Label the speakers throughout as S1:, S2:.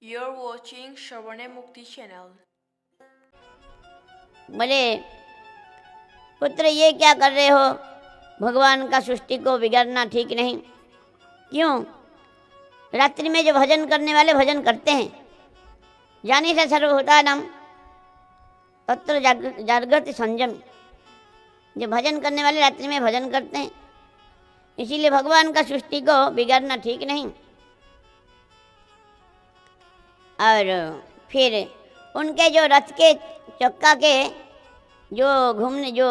S1: You're watching Shravane Mukti channel.
S2: बोले पुत्र ये क्या कर रहे हो? भगवान का सृष्टि को बिगाड़ना ठीक नहीं। क्यों? रात्रि में जो भजन करने वाले भजन करते हैं, जानी से सर्वभूतानां तत्र जागृति संयम। जो भजन करने वाले रात्रि में भजन करते हैं, इसीलिए भगवान का सृष्टि को बिगाड़ना ठीक नहीं। और फिर उनके जो रथ के चक्का के जो घूमने जो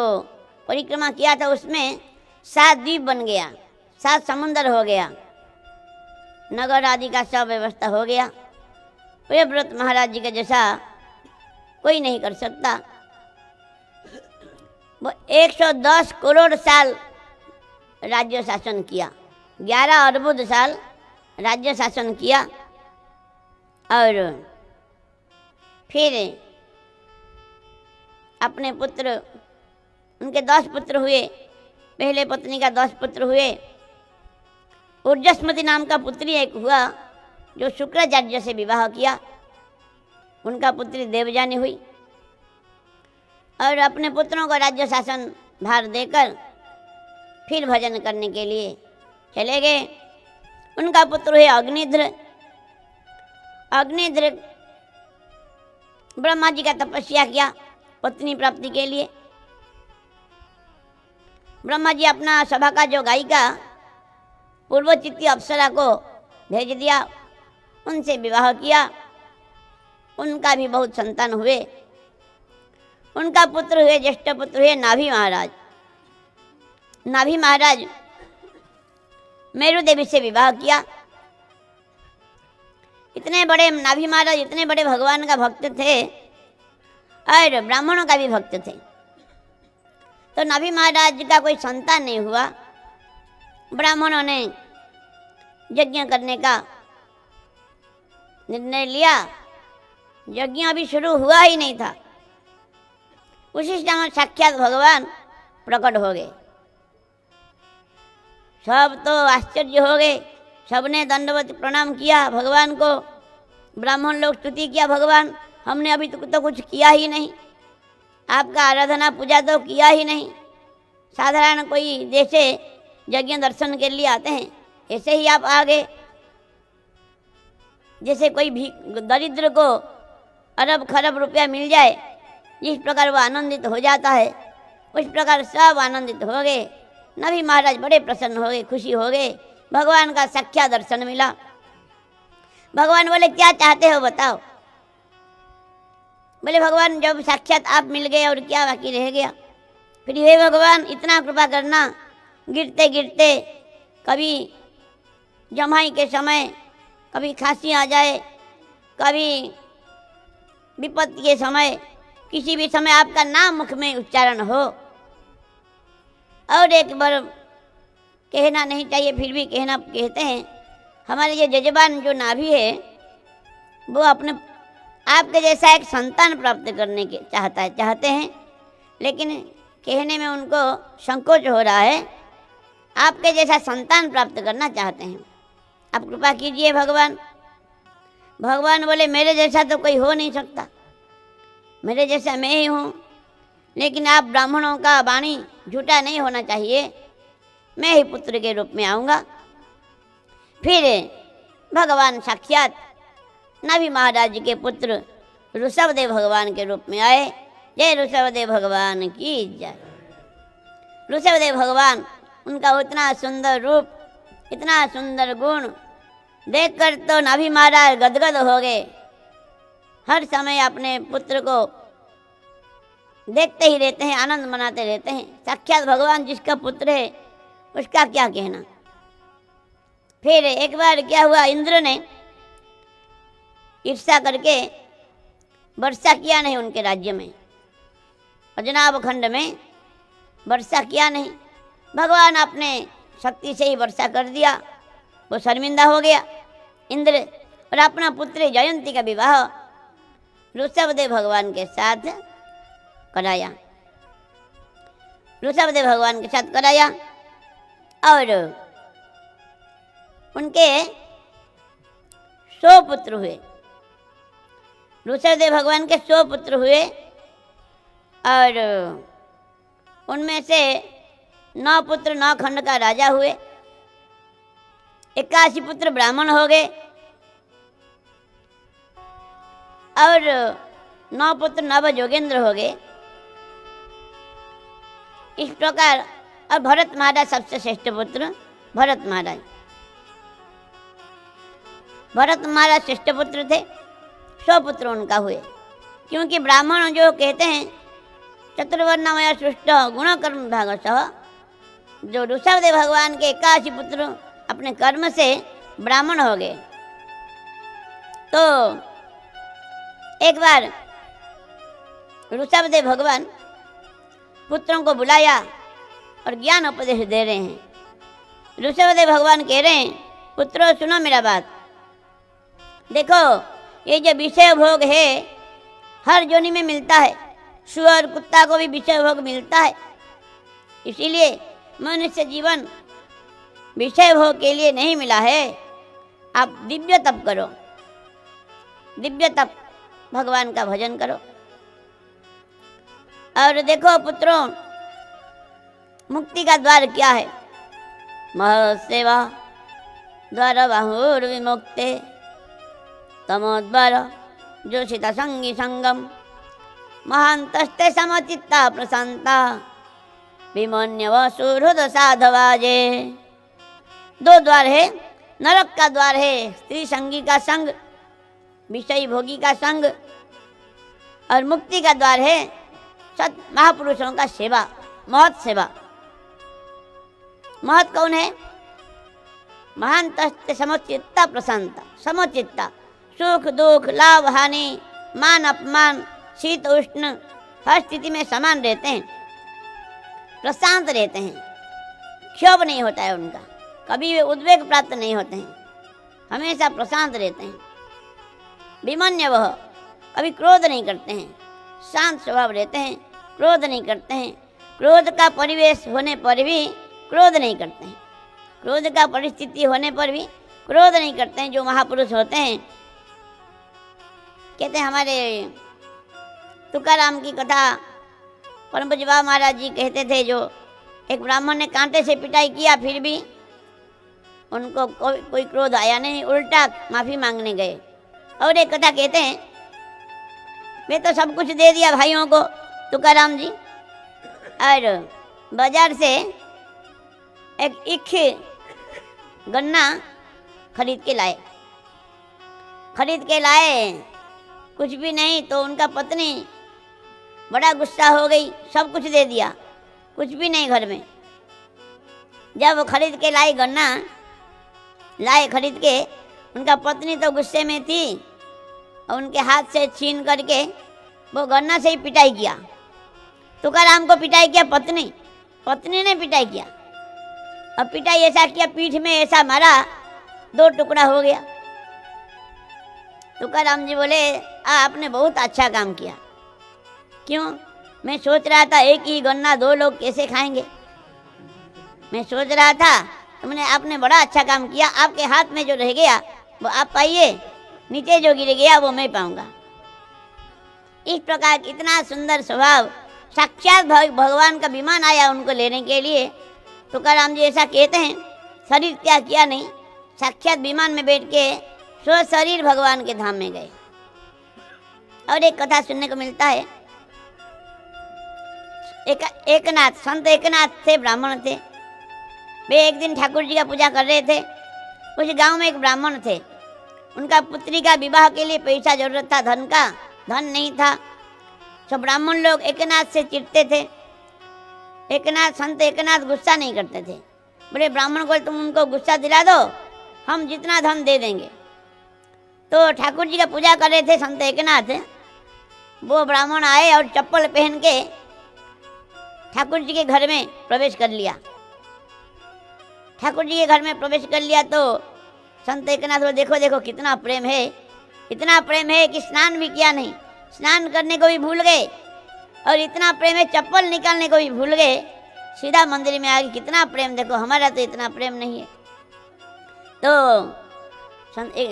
S2: परिक्रमा किया था, उसमें 7 द्वीप बन गया, 7 समुंदर हो गया, नगर आदि का सब व्यवस्था हो गया। प्रियव्रत महाराज जी के जैसा कोई नहीं कर सकता। वो 110 करोड़ साल राज्य शासन किया, 11 अर्बुद साल राज्य शासन किया। और फिर अपने पुत्र, उनके 10 पुत्र हुए। पहले पत्नी का 10 पुत्र हुए। ऊर्जस्मति नाम का पुत्री एक हुआ, जो शुक्राचार्य से विवाह किया, उनका पुत्री देवजानी हुई। और अपने पुत्रों को राज्य शासन भार देकर फिर भजन करने के लिए चले गए। उनका पुत्र है अग्निध्र। अग्निध्र ब्रह्मा जी का तपस्या किया पत्नी प्राप्ति के लिए। ब्रह्मा जी अपना सभा का जो गायिका पूर्वचित्ती अप्सरा को भेज दिया, उनसे विवाह किया। उनका भी बहुत संतान हुए। उनका पुत्र हुए, ज्येष्ठ पुत्र हुए नाभि महाराज। नाभि महाराज मेरु देवी से विवाह किया। इतने बड़े नाभि महाराज, इतने बड़े भगवान का भक्त थे और ब्राह्मणों का भी भक्त थे। तो नाभि महाराज का कोई संतान नहीं हुआ। ब्राह्मणों ने यज्ञ करने का निर्णय लिया। यज्ञ अभी शुरू हुआ ही नहीं था, उसी समय साक्षात भगवान प्रकट हो गए। सब तो आश्चर्य हो गए। सबने दंडवत प्रणाम किया भगवान को। ब्राह्मण लोग स्तुति किया, भगवान हमने अभी तो कुछ किया ही नहीं, आपका आराधना पूजा तो किया ही नहीं। साधारण कोई जैसे यज्ञ दर्शन के लिए आते हैं, ऐसे ही आप आ गए। जैसे कोई भी दरिद्र को अरब खरब रुपया मिल जाए, जिस प्रकार वो आनंदित हो जाता है, उस प्रकार सब आनंदित हो गए। नबी महाराज बड़े प्रसन्न हो गए, खुशी हो गए। भगवान का साक्षात दर्शन मिला। भगवान बोले क्या चाहते हो बताओ। बोले भगवान जब साक्षात आप मिल गए और क्या बाकी रह गया। फिर हे भगवान इतना कृपा करना, गिरते गिरते कभी जमाई के समय कभी खांसी आ जाए, कभी विपत्ति के समय, किसी भी समय आपका नाम मुख में उच्चारण हो। और एक बार कहना नहीं चाहिए, फिर भी कहते हैं। हमारे ये जजमान जो नाभि है, वो अपने आपके जैसा एक संतान प्राप्त करने के चाहते हैं, लेकिन कहने में उनको संकोच हो रहा है। आपके जैसा संतान प्राप्त करना चाहते हैं, आप कृपा कीजिए भगवान। भगवान बोले मेरे जैसा तो कोई हो नहीं सकता, मेरे जैसा मैं ही हूँ। लेकिन आप ब्राह्मणों का वाणी झूठा नहीं होना चाहिए, मैं ही पुत्र के रूप में आऊँगा। फिर भगवान साक्षात नाभि महाराज के पुत्र ऋषभदेव भगवान के रूप में आए। जय ऋषभदेव भगवान की जय। ऋषभदेव भगवान, उनका उतना सुंदर रूप, इतना सुंदर गुण देखकर तो नाभि महाराज गदगद हो गए। हर समय अपने पुत्र को देखते ही रहते हैं, आनंद मनाते रहते हैं। साक्षात भगवान जिसका पुत्र है, उसका क्या कहना। फिर एक बार क्या हुआ, इंद्र ने ईर्ष्या करके वर्षा किया नहीं उनके राज्य में, अजनाब खंड में वर्षा किया नहीं। भगवान अपने शक्ति से ही वर्षा कर दिया। वो शर्मिंदा हो गया इंद्र, और अपना पुत्र जयंती का विवाह ऋषभदेव भगवान के साथ कराया। ऋषभदेव भगवान के साथ कराया। और उनके 100 पुत्र हुए। ऋषभदेव भगवान के 100 पुत्र हुए और उनमें से 9 पुत्र 9 खंड का राजा हुए, 81 पुत्र ब्राह्मण हो गए और 9 पुत्र नव जोगेंद्र हो गए। इस प्रकार अब भरत महाराज सबसे श्रेष्ठ पुत्र भरत महाराज। भरत महाराज श्रेष्ठ पुत्र थे, 100 पुत्र उनका हुए, क्योंकि ब्राह्मण जो कहते हैं चतुर्वर्णमय सृष्ट गुण कर्म भागशः, जो ऋषभदेव भगवान के 81 पुत्र अपने कर्म से ब्राह्मण हो गए। तो एक बार ऋषभदेव भगवान पुत्रों को बुलाया और ज्ञान उपदेश दे रहे हैं। ऋषभदेव भगवान कह रहे हैं, पुत्रों सुनो मेरा बात, देखो ये जो विषय भोग है हर जोनि में मिलता है, सुअर कुत्ता को भी विषय भोग मिलता है, इसीलिए मनुष्य जीवन विषय भोग के लिए नहीं मिला है। आप दिव्य तप करो, दिव्य तप भगवान का भजन करो। और देखो पुत्रों, मुक्ति का द्वार क्या है? महसेवा द्वार बाहुर्विमुक्ते तमोद्वार जोषिता संगी संगम महांतस्ते समचित्ता प्रशांता विमन्यव सुहृद साधवाजे। 2 द्वार है, नरक का द्वार है स्त्री संगी का संग, विषयी भोगी का संग, और मुक्ति का द्वार है सत महापुरुषों का सेवा, महत सेवा। महत कौन है? महांतस्ते समचित्ता प्रशांता, समचित्ता सुख दुख लाभ हानि मान अपमान शीत उष्ण हर स्थिति में समान रहते हैं, प्रशांत रहते हैं, क्षोभ नहीं होता है उनका, कभी वे उद्वेग प्राप्त नहीं होते हैं, हमेशा प्रशांत रहते हैं। विमन्य वह कभी क्रोध नहीं करते हैं, शांत स्वभाव रहते हैं, क्रोध नहीं करते हैं, क्रोध का परिवेश होने पर भी क्रोध नहीं करते हैं, क्रोध का परिस्थिति होने पर भी क्रोध नहीं करते हैं। जो महापुरुष होते हैं, कहते हैं हमारे तुकाराम की कथा परम पूज्य बाबा महाराज जी कहते थे, जो एक ब्राह्मण ने कांटे से पिटाई किया फिर भी उनको कोई क्रोध आया नहीं, उल्टा माफ़ी मांगने गए। और एक कथा कहते हैं, मैं तो सब कुछ दे दिया भाइयों को तुकाराम जी, और बाजार से एक इख गन्ना खरीद के लाए, कुछ भी नहीं। तो उनका पत्नी बड़ा गुस्सा हो गई, सब कुछ दे दिया, कुछ भी नहीं घर में। जब खरीद के लाई गन्ना लाए खरीद के, उनका पत्नी तो गुस्से में थी और उनके हाथ से छीन करके वो गन्ना से ही पिटाई किया। तुकाराम को पिटाई किया पत्नी ने पिटाई किया, और पिटाई ऐसा किया, पीठ में ऐसा मारा 2 टुकड़ा हो गया। तुकाराम जी बोले, आपने बहुत अच्छा काम किया। क्यों? मैं सोच रहा था एक ही गन्ना 2 लोग कैसे खाएंगे, मैं सोच रहा था। तुमने आपने बड़ा अच्छा काम किया, आपके हाथ में जो रह गया वो आप पाइए, नीचे जो गिर गया वो मैं पाऊंगा। इस प्रकार इतना सुंदर स्वभाव, साक्षात भगवान का विमान आया उनको लेने के लिए। तुकाराम जी ऐसा कहते हैं, शरीर त्याग किया नहीं, साक्षात विमान में बैठ के स्व शरीर भगवान के धाम में गए। और एक कथा सुनने को मिलता है, एकनाथ, संत एकनाथ थे, ब्राह्मण थे। वे एक दिन ठाकुर जी का पूजा कर रहे थे। उस गांव में एक ब्राह्मण थे, उनका पुत्री का विवाह के लिए पैसा जरूरत था, धन नहीं था। सब ब्राह्मण लोग एकनाथ से चिढ़ते थे। संत एकनाथ गुस्सा नहीं करते थे, बोले ब्राह्मण को तुम उनको गुस्सा दिला दो, हम जितना धन दे देंगे। तो ठाकुर जी का पूजा कर रहे थे संत एकनाथ, वो ब्राह्मण आए और चप्पल पहन के ठाकुर जी के घर में प्रवेश कर लिया। ठाकुर जी के घर में प्रवेश कर लिया तो संत एकनाथ बोले, देखो देखो कितना प्रेम है, इतना प्रेम है कि स्नान भी किया नहीं, स्नान करने को भी भूल गए, और इतना प्रेम है चप्पल निकालने को भी भूल गए, सीधा मंदिर में आ गए। कितना प्रेम, देखो हमारा तो इतना प्रेम नहीं है। तो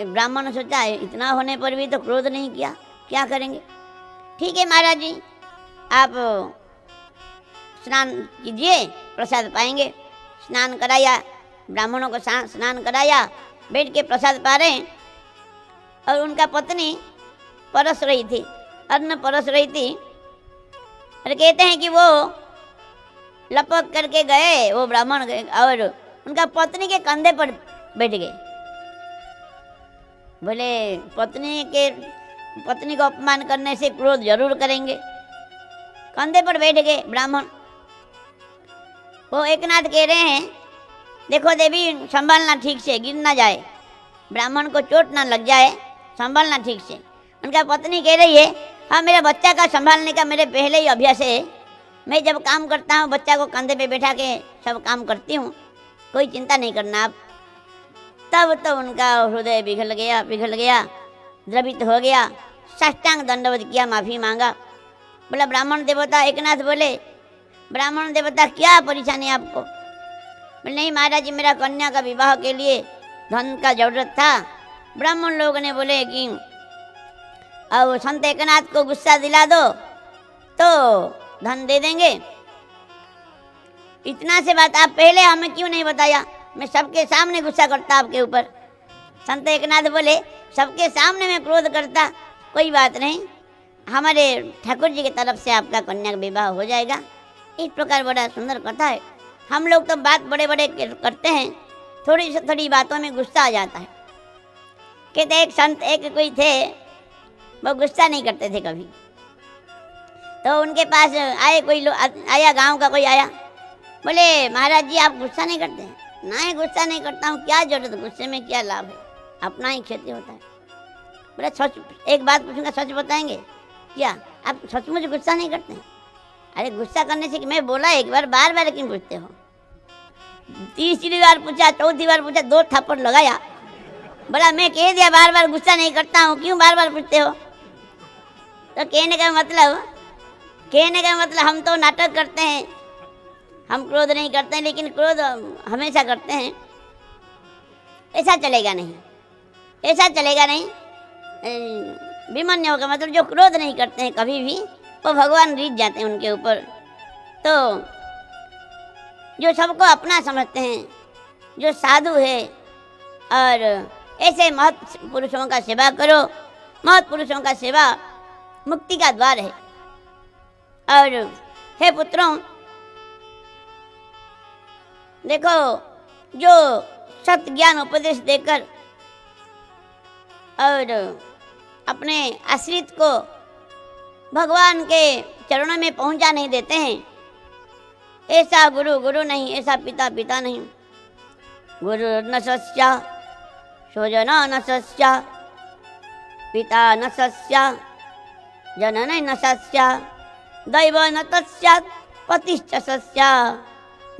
S2: ब्राह्मण ने सोचा इतना होने पर भी तो क्रोध नहीं किया, क्या करेंगे? ठीक है महाराज जी, आप स्नान कीजिए, प्रसाद पाएंगे। स्नान कराया, ब्राह्मणों को स्नान कराया, बैठ के प्रसाद पा रहे हैं। और उनका पत्नी परस रही थी, अन्न परस रही थी। और कहते हैं कि वो लपक करके गए वो ब्राह्मण और उनका पत्नी के कंधे पर बैठ गए। बोले पत्नी को अपमान करने से क्रोध जरूर करेंगे। कंधे पर बैठ गए ब्राह्मण। वो एकनाथ कह रहे हैं, देखो देवी, संभालना ठीक से, गिर ना जाए, ब्राह्मण को चोट ना लग जाए, संभालना ठीक से। उनका पत्नी कह रही है, हाँ मेरा बच्चा का संभालने का मेरे पहले ही अभ्यास है। मैं जब काम करता हूँ बच्चा को कंधे पे बैठा के सब काम करती हूँ, कोई चिंता नहीं करना आप। तब तो उनका हृदय पिघल गया, द्रवित हो गया, साष्टांग दंडवत किया, माफ़ी मांगा। बोला ब्राह्मण देवता, एकनाथ बोले, ब्राह्मण देवता क्या परेशानी आपको? बोले नहीं महाराज जी, मेरा कन्या का विवाह के लिए धन का जरूरत था। ब्राह्मण लोगों ने बोले कि अब संत एकनाथ को गुस्सा दिला दो तो धन दे देंगे। इतना से बात आप पहले हमें क्यों नहीं बताया? मैं सबके सामने गुस्सा करता आपके ऊपर। संत एकनाथ बोले, सबके सामने मैं क्रोध करता, कोई बात नहीं, हमारे ठाकुर जी की तरफ से आपका कन्या का विवाह हो जाएगा। इस प्रकार बड़ा सुंदर कथा है। हम लोग तो बात बड़े बड़े करते हैं, थोड़ी से थोड़ी बातों में गुस्सा आ जाता है। कहते एक संत एक कोई थे, वो गुस्सा नहीं करते थे कभी। तो उनके पास आए कोई लोग, आया गांव का कोई आया, बोले महाराज जी आप गुस्सा नहीं करते? नहीं गुस्सा नहीं करता हूँ, क्या जरूरत, गुस्से में क्या लाभ है, अपना ही क्षति होता है। बोले सच, एक बात पूछूंगा, सच बताएंगे क्या? आप सचमुच गुस्सा नहीं करते? अरे गुस्सा करने से कि मैं बोला एक बार, बार बार क्यों पूछते हो? तीसरी बार पूछा, चौथी बार पूछा, 2 थप्पड़ लगाया। बोला मैं कह दिया बार बार गुस्सा नहीं करता हूँ, क्यों बार बार पूछते हो? तो कहने का मतलब हम तो नाटक करते हैं, हम क्रोध नहीं करते हैं, लेकिन क्रोध हमेशा करते हैं। ऐसा चलेगा नहीं, ऐसा चलेगा नहीं। विमन्यु का मतलब जो क्रोध नहीं करते हैं कभी भी, वो भगवान रीझ जाते हैं उनके ऊपर। तो जो सबको अपना समझते हैं, जो साधु है, और ऐसे महत् पुरुषों का सेवा करो। महत् पुरुषों का सेवा मुक्ति का द्वार है। और हे पुत्रों, देखो जो सत्य ज्ञान उपदेश देकर और अपने आश्रित को भगवान के चरणों में पहुंचा नहीं देते हैं, ऐसा गुरु गुरु नहीं, ऐसा पिता पिता नहीं। गुरु न सस्या, स्वजना न सस्या, पिता न सस्या, जननी न सस्या, दैव न तस्यात्, पतिश्च सस्या,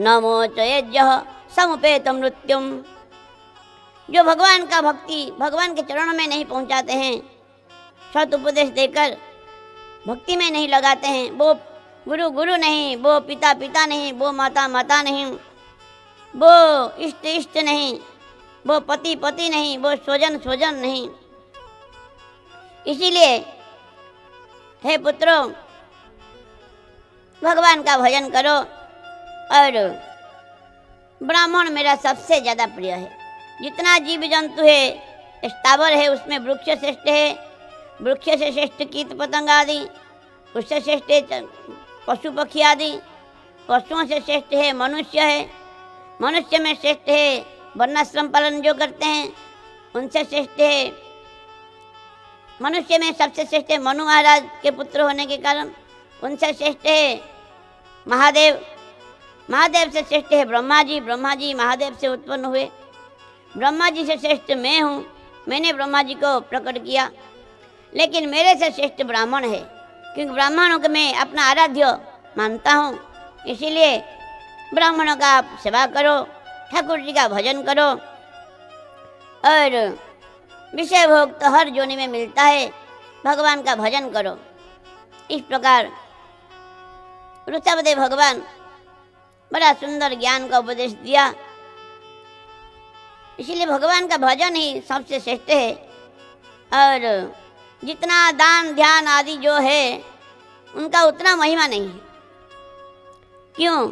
S2: नमो चयज्ञः समुपेत मृत्युम। जो भगवान का भक्ति भगवान के चरणों में नहीं पहुंचाते हैं, सत उपदेश देकर भक्ति में नहीं लगाते हैं, वो गुरु गुरु नहीं, वो पिता पिता नहीं, वो माता माता नहीं, वो इष्ट इष्ट नहीं, वो पति पति नहीं, वो स्वजन स्वजन नहीं। इसीलिए हे पुत्रों, भगवान का भजन करो। और ब्राह्मण मेरा सबसे ज़्यादा प्रिय है। जितना जीव जंतु है, स्थावर है, उसमें वृक्ष श्रेष्ठ है, वृक्ष से श्रेष्ठ कीट पतंग आदि, उससे श्रेष्ठ है पशु पक्षी आदि, पशुओं से श्रेष्ठ है मनुष्य है, मनुष्य में श्रेष्ठ है वर्णाश्रम पालन जो करते हैं, उनसे श्रेष्ठ है, मनुष्य में सबसे श्रेष्ठ है मनु महाराज के पुत्र होने के कारण, उनसे श्रेष्ठ है महादेव, महादेव से श्रेष्ठ है ब्रह्मा जी, ब्रह्मा जी महादेव से उत्पन्न हुए, ब्रह्मा जी से श्रेष्ठ मैं हूँ, मैंने ब्रह्मा जी को प्रकट किया। लेकिन मेरे से श्रेष्ठ ब्राह्मण है, क्योंकि ब्राह्मणों को मैं अपना आराध्य मानता हूँ। इसीलिए ब्राह्मणों का आप सेवा करो, ठाकुर जी का भजन करो। और विषय भोग तो हर जोनि में मिलता है, भगवान का भजन करो। इस प्रकार ऋषभदेव भगवान बड़ा सुंदर ज्ञान का उपदेश दिया। इसीलिए भगवान का भजन ही सबसे श्रेष्ठ है। और जितना दान ध्यान आदि जो है उनका उतना महिमा नहीं है। क्यों?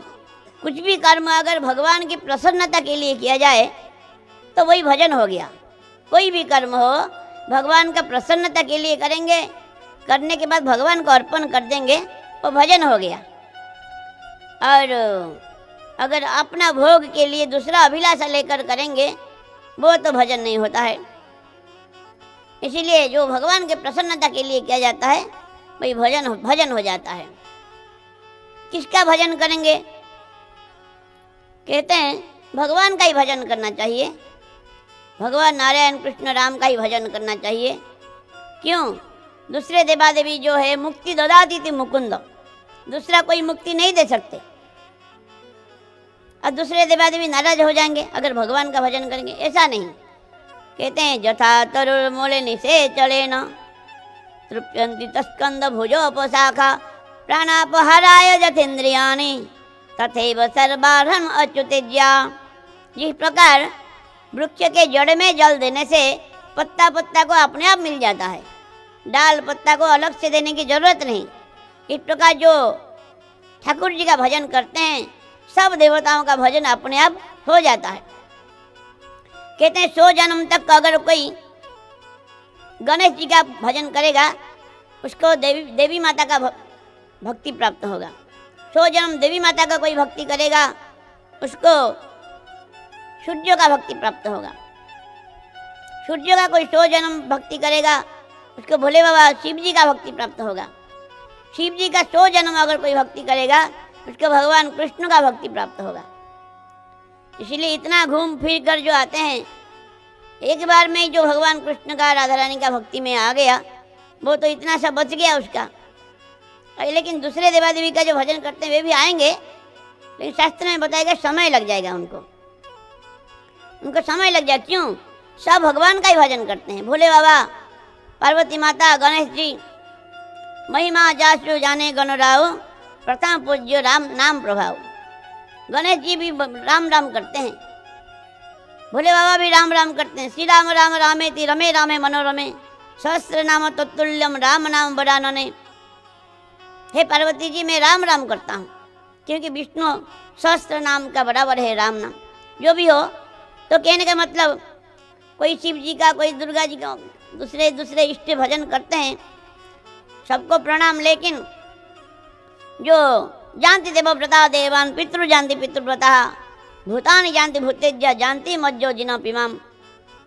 S2: कुछ भी कर्म अगर भगवान की प्रसन्नता के लिए किया जाए तो वही भजन हो गया। कोई भी कर्म हो भगवान का प्रसन्नता के लिए करेंगे, करने के बाद भगवान को अर्पण कर देंगे, वो भजन हो गया। और अगर अपना भोग के लिए दूसरा अभिलाषा लेकर करेंगे वो तो भजन नहीं होता है। इसीलिए जो भगवान के प्रसन्नता के लिए किया जाता है वही भजन हो जाता है। किसका भजन करेंगे? कहते हैं भगवान का ही भजन करना चाहिए। भगवान नारायण कृष्ण राम का ही भजन करना चाहिए। क्यों? दूसरे देवादेवी जो है मुक्ति ददाति थी मुकुंद, दूसरा कोई मुक्ति नहीं दे सकते। और दूसरे देवादेवी नाराज हो जाएंगे अगर भगवान का भजन करेंगे, ऐसा नहीं। कहते हैं जथा तरुर्मूले निशे चले न तृप्यंति तस्कंद भुजोपशाखा प्राणापहाराय जथेन्द्रियाणि तथैव सर्वारहम अच्युतेज्या। जिस प्रकार वृक्ष के जड़ में जल देने से पत्ता पत्ता को अपने आप मिल जाता है, डाल पत्ता को अलग से देने की जरूरत नहीं, इस प्रकार जो ठाकुर जी का भजन करते हैं सब देवताओं का भजन अपने आप हो जाता है। कहते हैं 100 जन्म तक अगर कोई गणेश जी का भजन करेगा उसको देवी माता का भक्ति प्राप्त होगा। 100 जन्म देवी माता का कोई भक्ति करेगा उसको सूर्य का भक्ति प्राप्त होगा। सूर्य का कोई 100 जन्म भक्ति करेगा उसको भोले बाबा शिव जी का भक्ति प्राप्त होगा। शिव जी का 100 जन्म अगर कोई भक्ति करेगा उसको भगवान कृष्ण का भक्ति प्राप्त होगा। इसीलिए इतना घूम फिर कर जो आते हैं एक बार में ही जो भगवान कृष्ण का राधा रानी का भक्ति में आ गया वो तो इतना सा बच गया उसका। लेकिन दूसरे देवादेवी का जो भजन करते हैं वे भी आएंगे, लेकिन शास्त्र में बताएगा समय लग जाएगा उनको समय लग जाए। क्यों? सब भगवान का ही भजन करते हैं। भोले बाबा, पार्वती माता, गणेश जी, महिमा जासु जाने गणराव प्रथम पूज्य राम नाम प्रभाव। गणेश जी भी राम राम करते हैं, भोले बाबा भी राम राम करते हैं। श्री राम राम रामेति रमे रामे मनोरमे सहस्र नाम तत्तुल्यम राम नाम वरानने। हे पार्वती जी मैं राम राम करता हूँ क्योंकि विष्णु सहस्र नाम का बराबर है राम नाम। जो भी हो तो कहने का मतलब कोई शिव जी का, कोई दुर्गा जी का, दूसरे इष्ट भजन करते हैं, सबको प्रणाम। लेकिन जो जानती देवव्रता देवान पितृ जानती पितृव्रता भूतानि जानती भूतेज्य जानती मज्जो जिना पिमाम।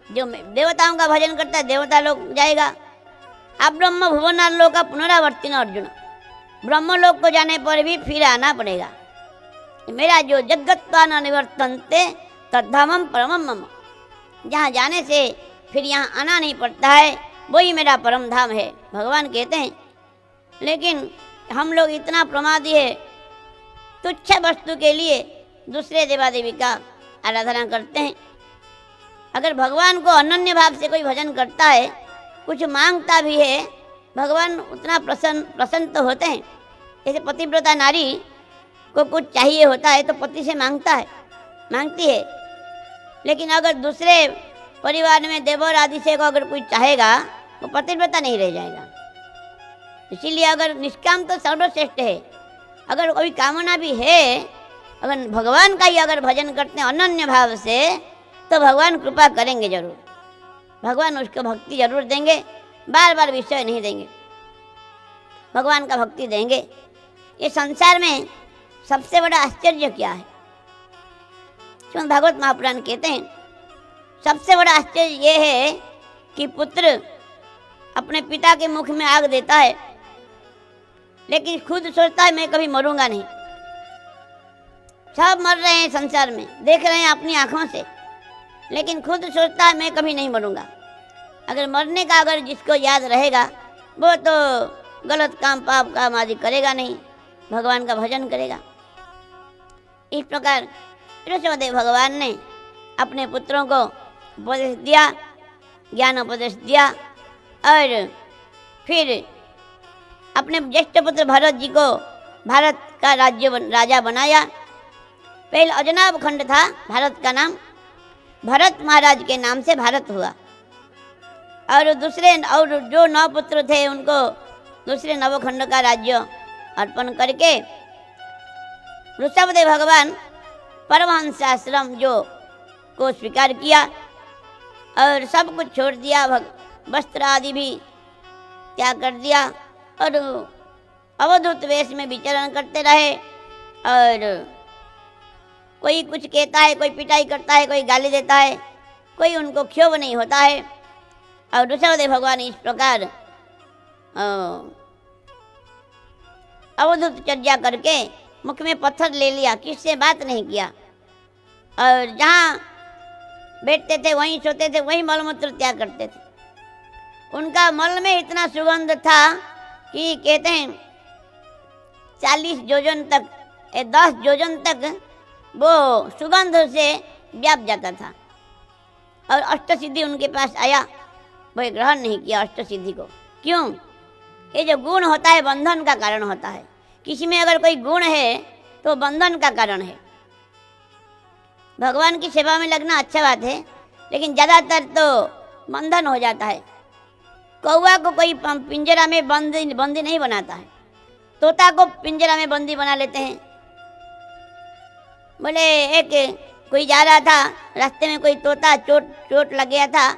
S2: जो देवताओं का भजन करता है देवता लोग जाएगा। आप ब्रह्म भुवनार लोक का पुनरावर्ती न अर्जुन, ब्रह्म लोक को जाने पर भी फिर आना पड़ेगा। मेरा जो जगत्वा न निवर्तन्ते तद्धामम परमम मम, जहाँ जाने से फिर यहाँ आना नहीं पड़ता है वही मेरा परम धाम है, भगवान कहते हैं। लेकिन हम लोग इतना प्रमादी है, तुच्छ वस्तु के लिए दूसरे देवादेवी का आराधना करते हैं। अगर भगवान को अनन्य भाव से कोई भजन करता है, कुछ मांगता भी है, भगवान उतना प्रसन्न तो होते हैं। जैसे पतिव्रता नारी को कुछ चाहिए होता है तो पति से मांगती है। लेकिन अगर दूसरे परिवार में देवर आदि से को अगर कोई चाहेगा वो पतिव्रता नहीं रह जाएगा। इसीलिए अगर निष्काम तो सर्वश्रेष्ठ है। अगर कोई कामना भी है, अगर भगवान का ही अगर भजन करते हैं अनन्य भाव से तो भगवान कृपा करेंगे जरूर, भगवान उसको भक्ति जरूर देंगे, बार बार विषय नहीं देंगे, भगवान का भक्ति देंगे। ये संसार में सबसे बड़ा आश्चर्य क्या है? श्रीमद् भागवत महापुराण कहते हैं सबसे बड़ा आश्चर्य ये है कि पुत्र अपने पिता के मुख में आग देता है लेकिन खुद सोचता है मैं कभी मरूंगा नहीं। सब मर रहे हैं संसार में, देख रहे हैं अपनी आंखों से, लेकिन खुद सोचता है मैं कभी नहीं मरूंगा। अगर मरने का अगर जिसको याद रहेगा वो तो गलत काम पाप काम आदि करेगा नहीं, भगवान का भजन करेगा। इस प्रकार ऋषभदेव भगवान ने अपने पुत्रों को उपदेश दिया, ज्ञान उपदेश दिया और फिर अपने ज्येष्ठ पुत्र भरत जी को भारत का राजा बनाया। पहले अजनाब खंड था, भारत का नाम भरत महाराज के नाम से भारत हुआ। और दूसरे और जो 9 पुत्र थे उनको दूसरे नवखंड का राज्य अर्पण करके ऋषभदेव भगवान परमहंस आश्रम जो को स्वीकार किया और सब कुछ छोड़ दिया, वस्त्र आदि भी त्याग कर दिया और अवधूत वेश में विचरण करते रहे। और कोई कुछ कहता है, कोई पिटाई करता है, कोई गाली देता है, कोई उनको क्षोभ नहीं होता है। और ऋषभदेव भगवान इस प्रकार अवधूत चर्या करके मुख में पत्थर ले लिया, किससे बात नहीं किया, और जहाँ बैठते थे वहीं सोते थे, वहीं मलमूत्र त्याग करते थे। उनका मल में इतना सुगंध था कि कहते हैं 40 योजन तक 10 योजन तक वो सुगंध से व्याप जाता था। और अष्टसिद्धि उनके पास आया, वो ग्रहण नहीं किया अष्टसिद्धि को। क्यों? ये जो गुण होता है बंधन का कारण होता है। किसी में अगर कोई गुण है तो बंधन का कारण है। भगवान की सेवा में लगना अच्छा बात है, लेकिन ज़्यादातर तो बंधन हो जाता है। कौवा को कोई पिंजरा में बंदी नहीं बनाता है, तोता को पिंजरा में बंदी बना लेते हैं। बोले एक कोई जा रहा था, रास्ते में कोई तोता चोट लग गया था,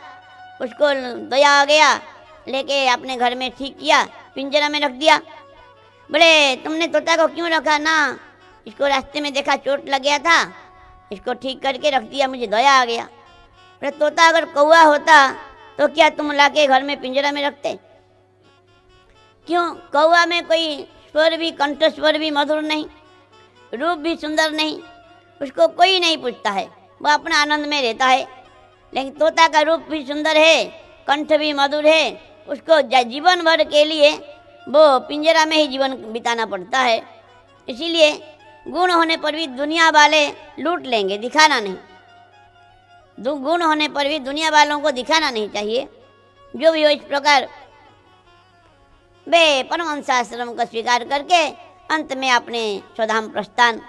S2: उसको दया आ गया, लेके अपने घर में ठीक किया, पिंजरा में रख दिया। बोले तुमने तोता को क्यों रखा? ना, इसको रास्ते में देखा चोट लग गया था, इसको ठीक करके रख दिया, मुझे दया आ गया। बोले तोता अगर कौवा होता तो क्या तुम लाके घर में पिंजरा में रखते? क्यों? कौवा में कोई स्वर भी, कंठ स्वर भी मधुर नहीं, रूप भी सुंदर नहीं, उसको कोई नहीं पूछता है, वो अपना आनंद में रहता है। लेकिन तोता का रूप भी सुंदर है, कंठ भी मधुर है, उसको जीवन भर के लिए वो पिंजरा में ही जीवन बिताना पड़ता है। इसीलिए गुण होने पर भी दुनिया वाले लूट लेंगे, दिखाना नहीं। गुण होने पर भी दुनिया वालों को दिखाना नहीं चाहिए। जो भी हो, इस प्रकार वे परमहंस आश्रम को स्वीकार करके अंत में अपने स्वधाम प्रस्थान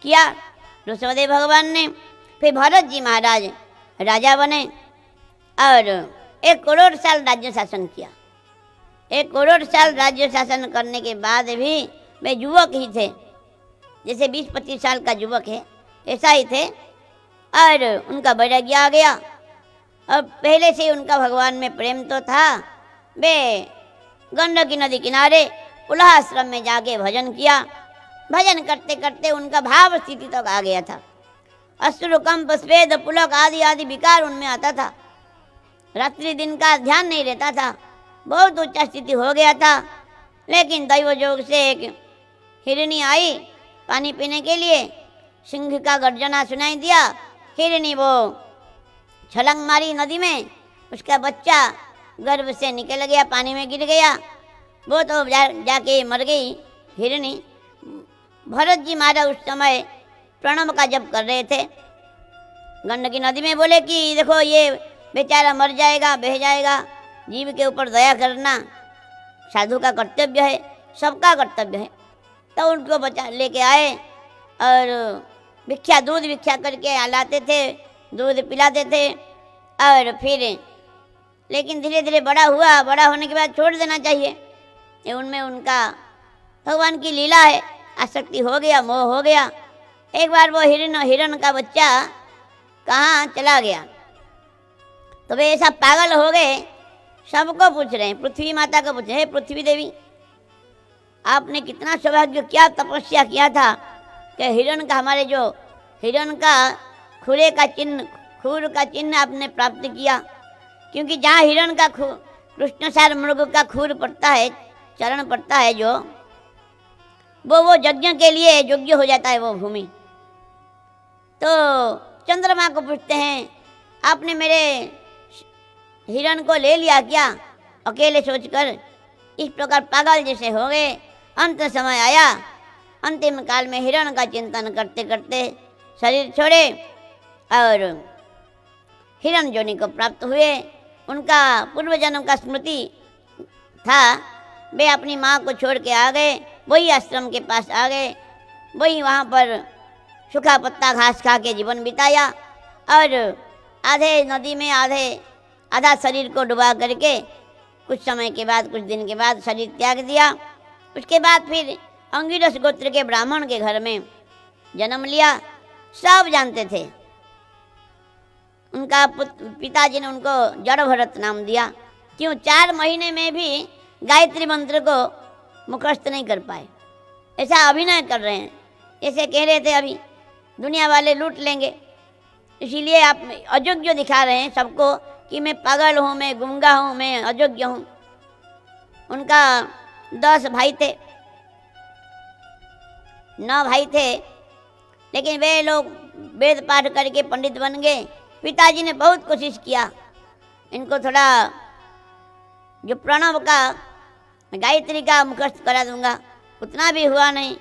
S2: किया ऋषभदेव भगवान ने। फिर भरत जी महाराज राजा बने और 1 करोड़ साल राज्य शासन किया। 1 करोड़ साल राज्य शासन करने के बाद भी वे युवक ही थे, जैसे 20-25 साल का युवक है ऐसा ही थे। और उनका वैराग्य आ गया, और पहले से उनका भगवान में प्रेम तो था। वे गंडकी नदी किनारे पुलह आश्रम में जाके भजन किया। भजन करते करते उनका भाव स्थिति तक आ गया था। अश्रु कंप स्वेद पुलक आदि आदि विकार उनमें आता था। रात्रि दिन का ध्यान नहीं रहता था, बहुत ऊंचा स्थिति हो गया था। लेकिन दैव योग से एक हिरनी आई पानी पीने के लिए, सिंह का गर्जना सुनाई दिया। हिरनी वो छलांग मारी नदी में, उसका बच्चा गर्भ से निकल गया, पानी में गिर गया। वो तो जाके मर गई हिरनी। भरत जी महाराज उस समय प्रणव का जप कर रहे थे गंडकी नदी में। बोले कि देखो ये बेचारा मर जाएगा, बह जाएगा, जीव के ऊपर दया करना साधु का कर्तव्य है, सबका कर्तव्य है। तो उनको बचा लेके आए और दूध भिक्षा करके लाते थे, दूध पिलाते थे। और फिर लेकिन धीरे धीरे बड़ा हुआ, बड़ा होने के बाद छोड़ देना चाहिए, ये उनमें उनका भगवान की लीला है। आसक्ति हो गया, मोह हो गया। एक बार वो हिरण का बच्चा कहाँ चला गया, तो वे ऐसा पागल हो गए, सबको पूछ रहे हैं, पृथ्वी माता को पूछ रहे हैं, पृथ्वी देवी आपने कितना सौभाग्य, क्या तपस्या किया था कि हिरण का, हमारे जो हिरण का खुरे का चिन्ह, खूर का चिन्ह आपने प्राप्त किया। क्योंकि जहाँ हिरण का कृष्णसार मृग का खूर पड़ता है, चरण पड़ता है, जो वो यज्ञ के लिए योग्य हो जाता है वो भूमि। तो चंद्रमा को पूछते हैं, आपने मेरे हिरण को ले लिया क्या, अकेले सोचकर? इस प्रकार पागल जैसे हो गए। अंत समय आया, अंतिम काल में हिरण का चिंतन करते करते शरीर छोड़े और हिरण जोनि को प्राप्त हुए। उनका पूर्व जन्म का स्मृति था, वे अपनी माँ को छोड़ के आ गए, वही आश्रम के पास आ गए, वही वहाँ पर सूखा पत्ता घास खा के जीवन बिताया। और आधे नदी में, आधे आधा शरीर को डुबा करके कुछ समय के बाद, कुछ दिन के बाद शरीर त्याग दिया। उसके बाद फिर अंगिरस गोत्र के ब्राह्मण के घर में जन्म लिया। सब जानते थे। उनका पिताजी ने उनको जड़ भरत नाम दिया। क्यों? 4 महीने में भी गायत्री मंत्र को मुखस्त नहीं कर पाए। ऐसा अभिनय कर रहे हैं, ऐसे कह रहे थे अभी दुनिया वाले लूट लेंगे, इसीलिए आप अयोग्य दिखा रहे हैं सबको कि मैं पागल हूँ, मैं गूंगा हूँ, मैं अयोग्य हूँ। उनका 10 भाई थे, 9 भाई थे, लेकिन वे लोग वेद पाठ करके पंडित बन गए। पिताजी ने बहुत कोशिश किया इनको थोड़ा जो प्रणव का, गायत्री का मुखस्त करा दूंगा, उतना भी हुआ नहीं।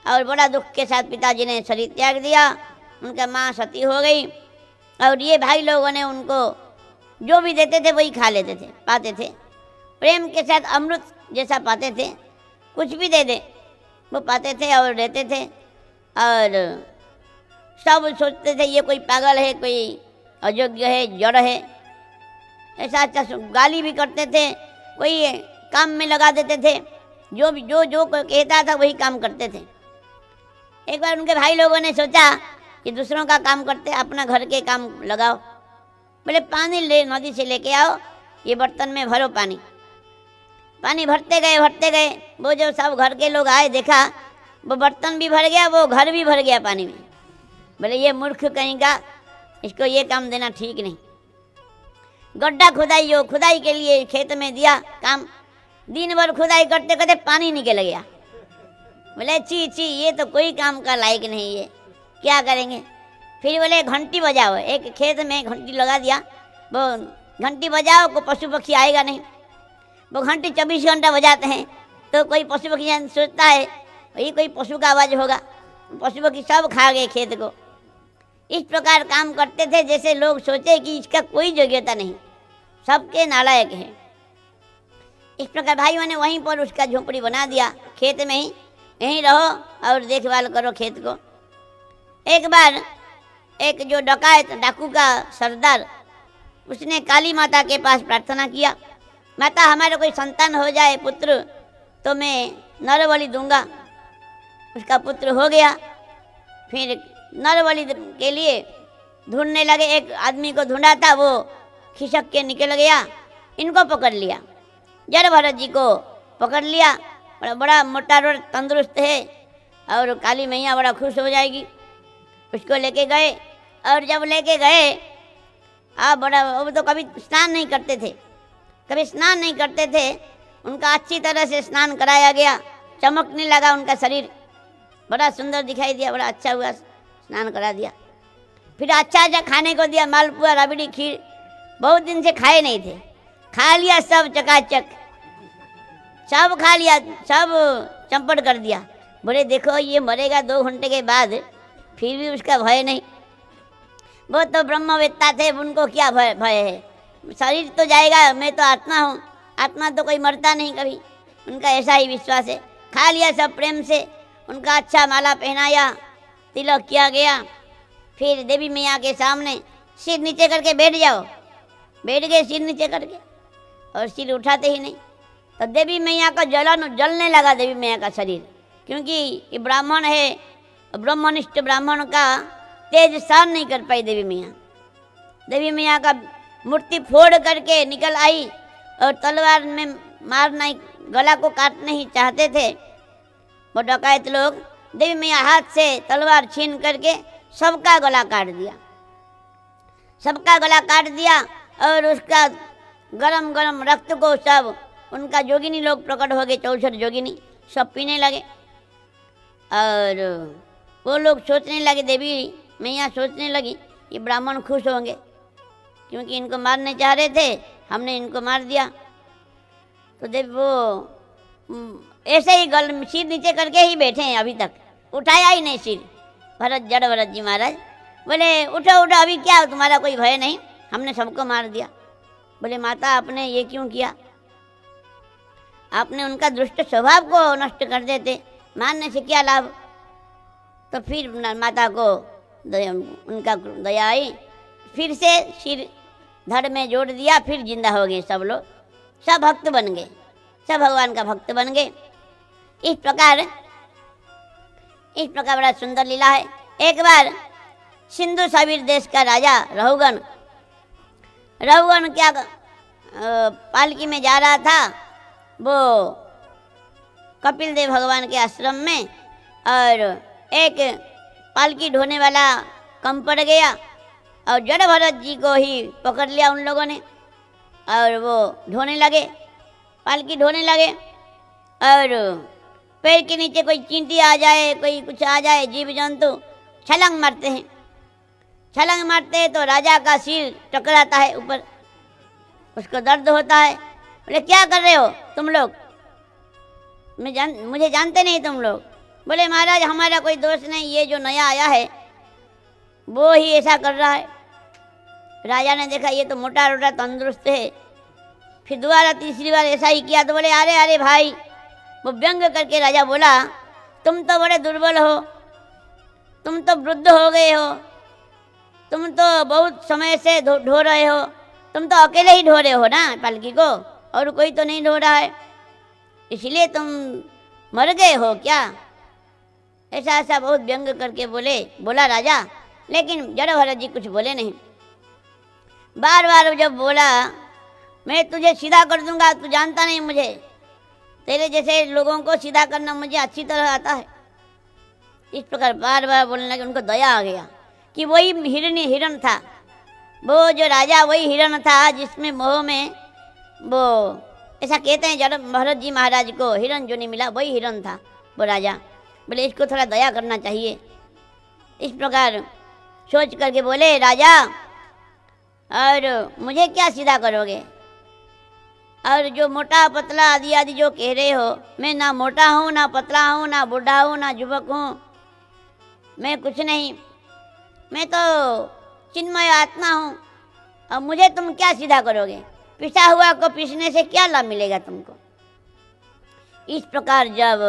S2: और बड़ा दुख के साथ पिताजी ने शरीर त्याग दिया। उनका माँ सती हो गई और ये भाई लोगों ने उनको जो भी देते थे वही खा लेते थे, पाते थे। प्रेम के साथ अमृत जैसा पाते थे, कुछ भी दे दे वो पाते थे और रहते थे। और सब सोचते थे ये कोई पागल है, कोई अयोग्य है, जड़ है। ऐसा अच्छा गाली भी करते थे, कोई काम में लगा देते थे, जो कहता था वही काम करते थे। एक बार उनके भाई लोगों ने सोचा कि दूसरों का काम करते अपना घर के काम लगाओ। बोले पानी ले नदी से लेके आओ, ये बर्तन में भरो पानी। पानी भरते गए। वो जो सब घर के लोग आए, देखा वो बर्तन भी भर गया, वो घर भी भर गया पानी में। बोले ये मूर्ख कहीं का, इसको ये काम देना ठीक नहीं। गड्ढा खुदाई के लिए खेत में दिया काम। दिन भर खुदाई करते करते पानी निकल गया। बोले ची ये तो कोई काम का लायक नहीं है, क्या करेंगे। फिर बोले घंटी बजाओ। एक खेत में घंटी लगा दिया, वो घंटी बजाओ को पशु पक्षी आएगा नहीं। वो घंटी 24 घंटा बजाते हैं तो कोई पशु पक्षी सोचता है वही कोई पशु का आवाज़ होगा, पशु पक्षी सब खा गए खेत को। इस प्रकार काम करते थे जैसे लोग सोचे कि इसका कोई योग्यता नहीं, सबके नालायक है। इस प्रकार भाइयों ने वहीं पर उसका झोंपड़ी बना दिया, खेत में ही, यहीं रहो और देखभाल करो खेत को। एक बार एक जो डाकू का सरदार, उसने काली माता के पास प्रार्थना किया, माता हमारे कोई संतान हो जाए पुत्र तो मैं नर बलि दूंगा। उसका पुत्र हो गया। फिर नर बलि के लिए ढूंढने लगे। एक आदमी को ढूंढा था, वो खिसक के निकल गया। इनको पकड़ लिया, जड़ भरत जी को पकड़ लिया। बड़ा मोटा और तंदुरुस्त है और काली मैया बड़ा खुश हो जाएगी। उसको लेके गए और जब लेके गए वो तो कभी स्नान नहीं करते थे, उनका अच्छी तरह से स्नान कराया गया। चमकने लगा उनका शरीर, बड़ा सुंदर दिखाई दिया, बड़ा अच्छा हुआ, स्नान करा दिया। फिर अच्छा खाने को दिया, मालपुआ, राबड़ी, खीर। बहुत दिन से खाए नहीं थे, खा लिया सब चकाचक, सब खा लिया, सब चंपट कर दिया। बोले देखो ये मरेगा 2 घंटे के बाद, फिर भी उसका भय नहीं। वो तो ब्रह्मवेत्ता थे, उनको क्या भय है, शरीर तो जाएगा, मैं तो आत्मा हूँ, आत्मा तो कोई मरता नहीं कभी, उनका ऐसा ही विश्वास है। खा लिया सब प्रेम से, उनका अच्छा माला पहनाया, तिलक किया गया। फिर देवी मैया के सामने सिर नीचे करके बैठ जाओ, बैठ गए सिर नीचे करके, और सिर उठाते ही नहीं। तो देवी मैया का जलने लगा देवी मैया का शरीर, क्योंकि ये ब्राह्मण है, ब्रह्मनिष्ठ ब्राह्मण का तेज सहन नहीं कर पाई देवी मैया। देवी मैया का मूर्ति फोड़ करके निकल आई और तलवार में मारना, गला को काटना ही चाहते थे वो डकैत लोग। देवी मैया हाथ से तलवार छीन करके सबका गला काट दिया, और उसका गरम गरम रक्त को सब उनका जोगिनी लोग प्रकट हो गए, 64 जोगिनी सब पीने लगे। और वो लोग सोचने लगे, देवी मैया सोचने लगी ये ब्राह्मण खुश होंगे, क्योंकि इनको मारने चाह रहे थे, हमने इनको मार दिया। तो देव वो ऐसे ही सिर नीचे करके ही बैठे हैं, अभी तक उठाया ही नहीं सिर। जड़ भरत जी महाराज बोले उठो अभी क्या तुम्हारा कोई भय नहीं, हमने सबको मार दिया। बोले माता आपने ये क्यों किया, आपने उनका दुष्ट स्वभाव को नष्ट कर देते, मारने से क्या लाभ। तो फिर माता को उनका दया आई, फिर से सिर धड़ में जोड़ दिया, फिर जिंदा हो गए सब लोग, सब भक्त बन गए, सब भगवान का भक्त बन गए। इस प्रकार बड़ा सुंदर लीला है। एक बार सिंधु साविर देश का राजा रहुगण क्या पालकी में जा रहा था, वो कपिल देव भगवान के आश्रम में, और एक पालकी ढोने वाला कम पड़ गया और जड़ भरत जी को ही पकड़ लिया उन लोगों ने, और वो ढोने लगे, पालकी ढोने लगे। और पैर के नीचे कोई चींटी आ जाए, कोई कुछ आ जाए, जीव जंतु छलांग मारते हैं। छलांग मारते हैं तो राजा का सिर टकराता है ऊपर, उसको दर्द होता है। बोले क्या कर रहे हो तुम लोग, मुझे जानते नहीं तुम लोग। बोले महाराज हमारा कोई दोस्त नहीं, ये जो नया आया है वो ही ऐसा कर रहा है। राजा ने देखा ये तो मोटा रोटा तंदुरुस्त है, फिर दोबारा तीसरी बार ऐसा ही किया तो बोले अरे अरे भाई, वो व्यंग करके राजा बोला तुम तो बड़े दुर्बल हो, तुम तो वृद्ध हो गए हो, तुम तो बहुत समय से ढो रहे हो, तुम तो अकेले ही ढो रहे हो ना पालकी को, और कोई तो नहीं ढो रहा है, इसलिए तुम मर गए हो क्या। ऐसा ऐसा बहुत व्यंग करके बोला राजा, लेकिन जड़ भरत जी कुछ बोले नहीं। बार बार जब बोला मैं तुझे सीधा कर दूंगा, तू जानता नहीं मुझे, तेरे जैसे लोगों को सीधा करना मुझे अच्छी तरह आता है। इस प्रकार बार बार बोलने लगे। उनको दया आ गया कि वही हिरण था, वो जो राजा वही हिरण था जिसमें मोह में वो ऐसा कहते हैं जड़ भरत जी महाराज को हिरण जो नहीं मिला, वही हिरण था वो राजा। बोले इसको थोड़ा दया करना चाहिए। इस प्रकार सोच करके बोले राजा, और मुझे क्या सीधा करोगे, और जो मोटा पतला आदि आदि जो कह रहे हो, मैं ना मोटा हूँ ना पतला हूँ ना बूढ़ा हूँ ना युवक हूँ, मैं कुछ नहीं, मैं तो चिन्मय आत्मा हूँ, और मुझे तुम क्या सीधा करोगे, पिसा हुआ को पीसने से क्या लाभ मिलेगा तुमको। इस प्रकार जब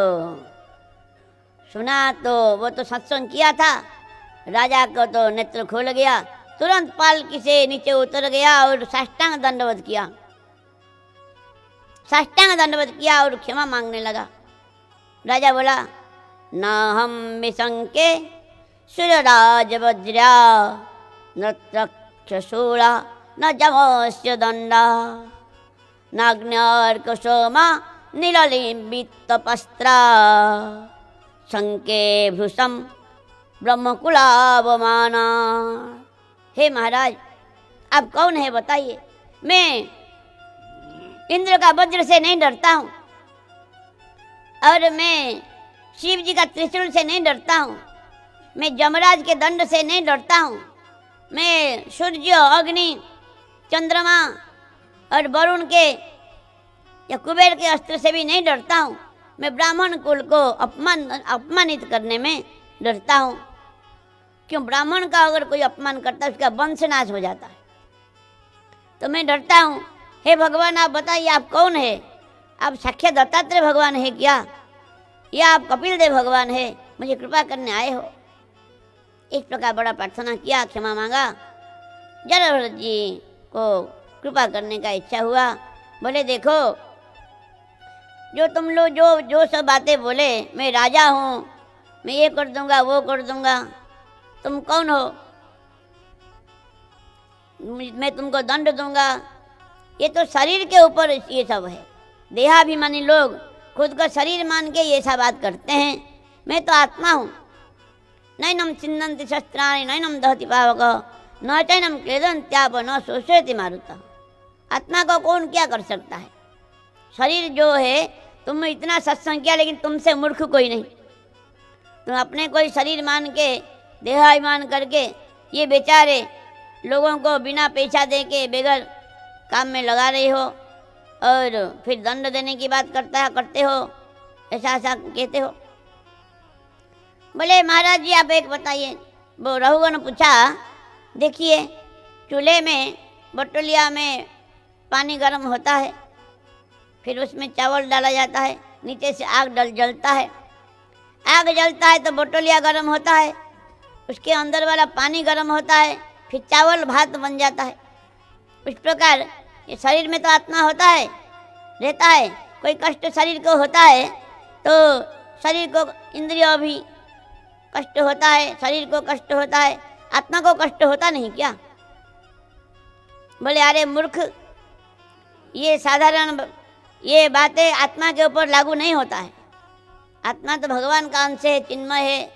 S2: सुना तो वो तो सत्संग किया था, राजा को तो नेत्र खोल गया, तुरंत पालकी से नीचे उतर गया और साष्टांग दंडवत किया और क्षमा मांगने लगा। राजा बोला न हम विशंके सुरराज वज्रा न तक्षशूला न जमस्य दंडा नाग्न्यार्कशोमा नीललिम्बितपस्त्रा शंके भृशम ब्रह्मकुलावमाना। हे महाराज आप कौन है बताइए, मैं इंद्र का वज्र से नहीं डरता हूँ, और मैं शिव जी का त्रिशूल से नहीं डरता हूँ, मैं जमराज के दंड से नहीं डरता हूँ, मैं सूर्य अग्नि चंद्रमा और वरुण के या कुबेर के अस्त्र से भी नहीं डरता हूँ, मैं ब्राह्मण कुल को अपमानित करने में डरता हूँ। क्यों, ब्राह्मण का अगर कोई अपमान करता है उसका वंश नाश हो जाता है, तो मैं डरता हूँ। हे भगवान आप बताइए आप कौन है, आप साक्षात दत्तात्रेय भगवान है क्या, या आप कपिल देव भगवान है, मुझे कृपा करने आए हो। इस प्रकार बड़ा प्रार्थना किया, क्षमा मांगा। जड़ भरत जी को कृपा करने का इच्छा हुआ। बोले देखो जो तुम लोग जो सब बातें बोले, मैं राजा हूँ, मैं ये कर दूंगा वो कर दूंगा, तुम कौन हो, मैं तुमको दंड दूंगा, ये तो शरीर के ऊपर ये सब है। देहाभिमानी लोग खुद को शरीर मान के ये सब बात करते हैं। मैं तो आत्मा हूँ। नैनम छिन्नन्ति शस्त्राणि नैनम दहति पावक न चैनम क्लेदन्त्याप न शोषयति मारुतः। आत्मा को कौन क्या कर सकता है। शरीर जो है, तुम इतना सत्संग किया लेकिन तुमसे मूर्ख कोई नहीं। तुम अपने कोई शरीर मान के देहाभिमान करके ये बेचारे लोगों को बिना पैसा दे के बेगर काम में लगा रहे हो, और फिर दंड देने की बात करते हो, ऐसा ऐसा कहते हो। बोले महाराज जी आप एक बताइए। वो रहुगण पूछा, देखिए चूल्हे में बटोलिया में पानी गर्म होता है, फिर उसमें चावल डाला जाता है, नीचे से आग जलता है। आग जलता है तो बटोलिया गर्म होता है, उसके अंदर वाला पानी गर्म होता है, फिर चावल भात बन जाता है। उस प्रकार ये शरीर में तो आत्मा होता है, रहता है। कोई कष्ट शरीर को होता है तो शरीर को इंद्रियों भी कष्ट होता है, शरीर को कष्ट होता है, आत्मा को कष्ट होता नहीं क्या? बोले अरे मूर्ख, ये साधारण ये बातें आत्मा के ऊपर लागू नहीं होता है। आत्मा तो भगवान का अंश है, चिन्मय है,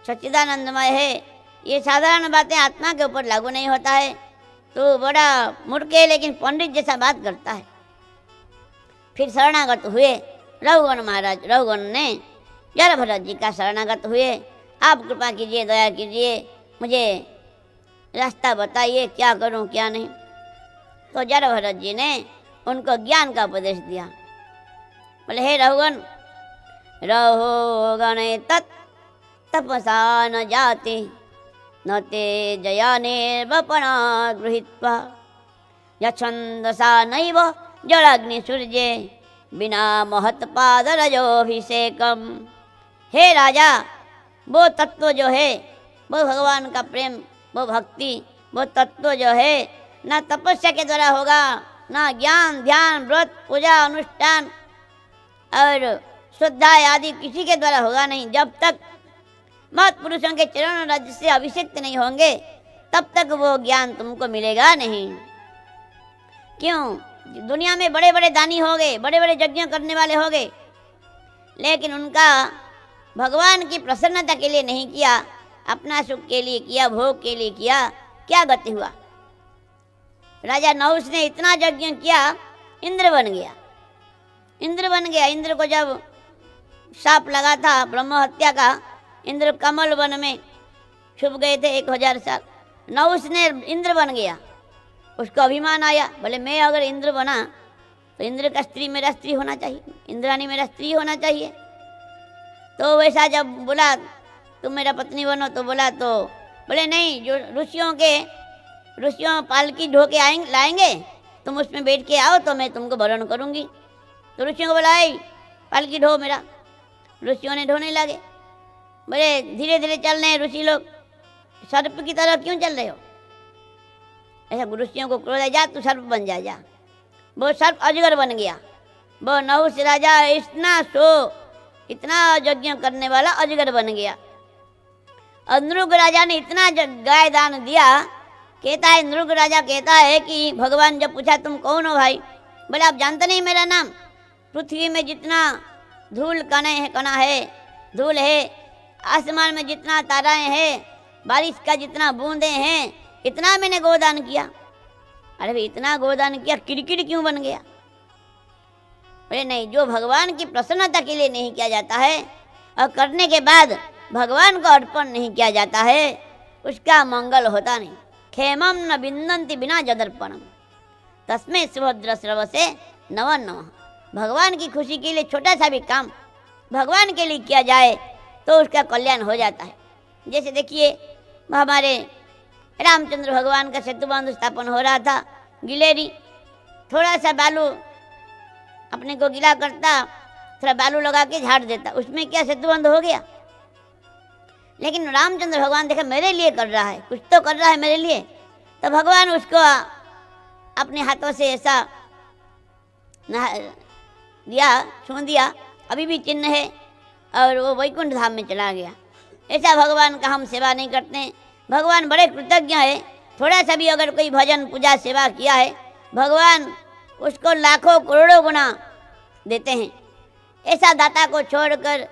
S2: सच्चिदानंदमय है। ये साधारण बातें आत्मा के ऊपर लागू नहीं होता है। तो बड़ा मूर्ख है, लेकिन पंडित जैसा बात करता है। फिर शरणागत हुए रघुगण महाराज। रघुगण ने जड़भरत जी का शरणागत हुए। आप कृपा कीजिए, दया कीजिए, मुझे रास्ता बताइए, क्या करूं क्या नहीं। तो जड़भरत जी ने उनको ज्ञान का उपदेश दिया। बोले हे रघुगण, रहो गणे तत् तपसा न जाति न ते जया निर्वपना गृहीत्वा यछन्दसा नैव जलाग्नि सूर्ये बिना महत्पादरजोभिषेकम। हे राजा, वो तत्व जो है, वो भगवान का प्रेम, वो भक्ति, वो तत्व जो है ना तपस्या के द्वारा होगा, ना ज्ञान ध्यान व्रत पूजा अनुष्ठान और श्रद्धा आदि किसी के द्वारा होगा नहीं। जब तक महत्पुरुषों के चरण रज से अभिषेक नहीं होंगे तब तक वो ज्ञान तुमको मिलेगा नहीं। क्यों? दुनिया में बड़े बड़े दानी हो गए, बड़े बड़े यज्ञ करने वाले हो गए, लेकिन उनका भगवान की प्रसन्नता के लिए नहीं किया, अपना सुख के लिए किया, भोग के लिए किया। क्या गति हुआ? राजा नहुष ने इतना यज्ञ किया, इंद्र बन गया। इंद्र बन गया। इंद्र को जब शाप लगा था ब्रह्म हत्या का, इंद्र कमल वन में छुप गए थे 1000 साल। नहुष ने इंद्र बन गया। उसको अभिमान आया, बोले मैं अगर इंद्र बना तो इंद्र का स्त्री मेरा स्त्री होना चाहिए, इंद्राणी मेरा स्त्री होना चाहिए। तो वैसा जब बोला तुम मेरा पत्नी बनो, तो बोला तो बोले नहीं, जो ऋषियों पालकी ढो के लाएंगे, तुम उसमें बैठ के आओ तो मैं तुमको वरण करूँगी। तो ऋषियों को बोला पालकी ढो मेरा। ऋषियों ने ढोने लगे। बोले धीरे धीरे चल रहे हैं ऋषि लोग, सर्प की तरह क्यों चल रहे हो? ऐसा ऋषियों को क्रोध है, जा तू सर्प बन जा। वो सर्प अजगर बन गया। वो नहुष राजा इतना यज्ञ करने वाला अजगर बन गया। और नृग राजा ने इतना गाय दान दिया। कहता है, नृग राजा कहता है कि भगवान जब पूछा तुम कौन हो भाई, बोले आप जानते नहीं मेरा नाम? पृथ्वी में जितना धूल कणा है, धूल है, आसमान में जितना ताराएं हैं, बारिश का जितना बूंदे हैं, इतना मैंने गोदान किया। अरे भाई इतना गोदान किया, किरकिर क्यों बन गया? अरे नहीं, जो भगवान की प्रसन्नता के लिए नहीं किया जाता है और करने के बाद भगवान को अर्पण नहीं किया जाता है, उसका मंगल होता नहीं। खेमम न बिंदंती बिना जदर्पणम तस्मै सुभद्र स्रव से नव नव। भगवान की खुशी के लिए छोटा सा भी काम भगवान के लिए किया जाए तो उसका कल्याण हो जाता है। जैसे देखिए, हमारे रामचंद्र भगवान का सेतु बांध स्थापन हो रहा था। गिलेरी थोड़ा सा बालू अपने को गीला करता, थोड़ा बालू लगा के झाड़ देता, उसमें क्या सेतु बंद हो गया? लेकिन रामचंद्र भगवान देखा मेरे लिए कर रहा है, कुछ तो कर रहा है मेरे लिए, तो भगवान उसको अपने हाथों से ऐसा दिया, छू दिया, अभी भी चिन्ह है, और वो वैकुंठ धाम में चला गया। ऐसा भगवान का हम सेवा नहीं करते हैं। भगवान बड़े कृतज्ञ है। थोड़ा सा भी अगर कोई भजन पूजा सेवा किया है, भगवान उसको लाखों करोड़ों गुना देते हैं। ऐसा दाता को छोड़कर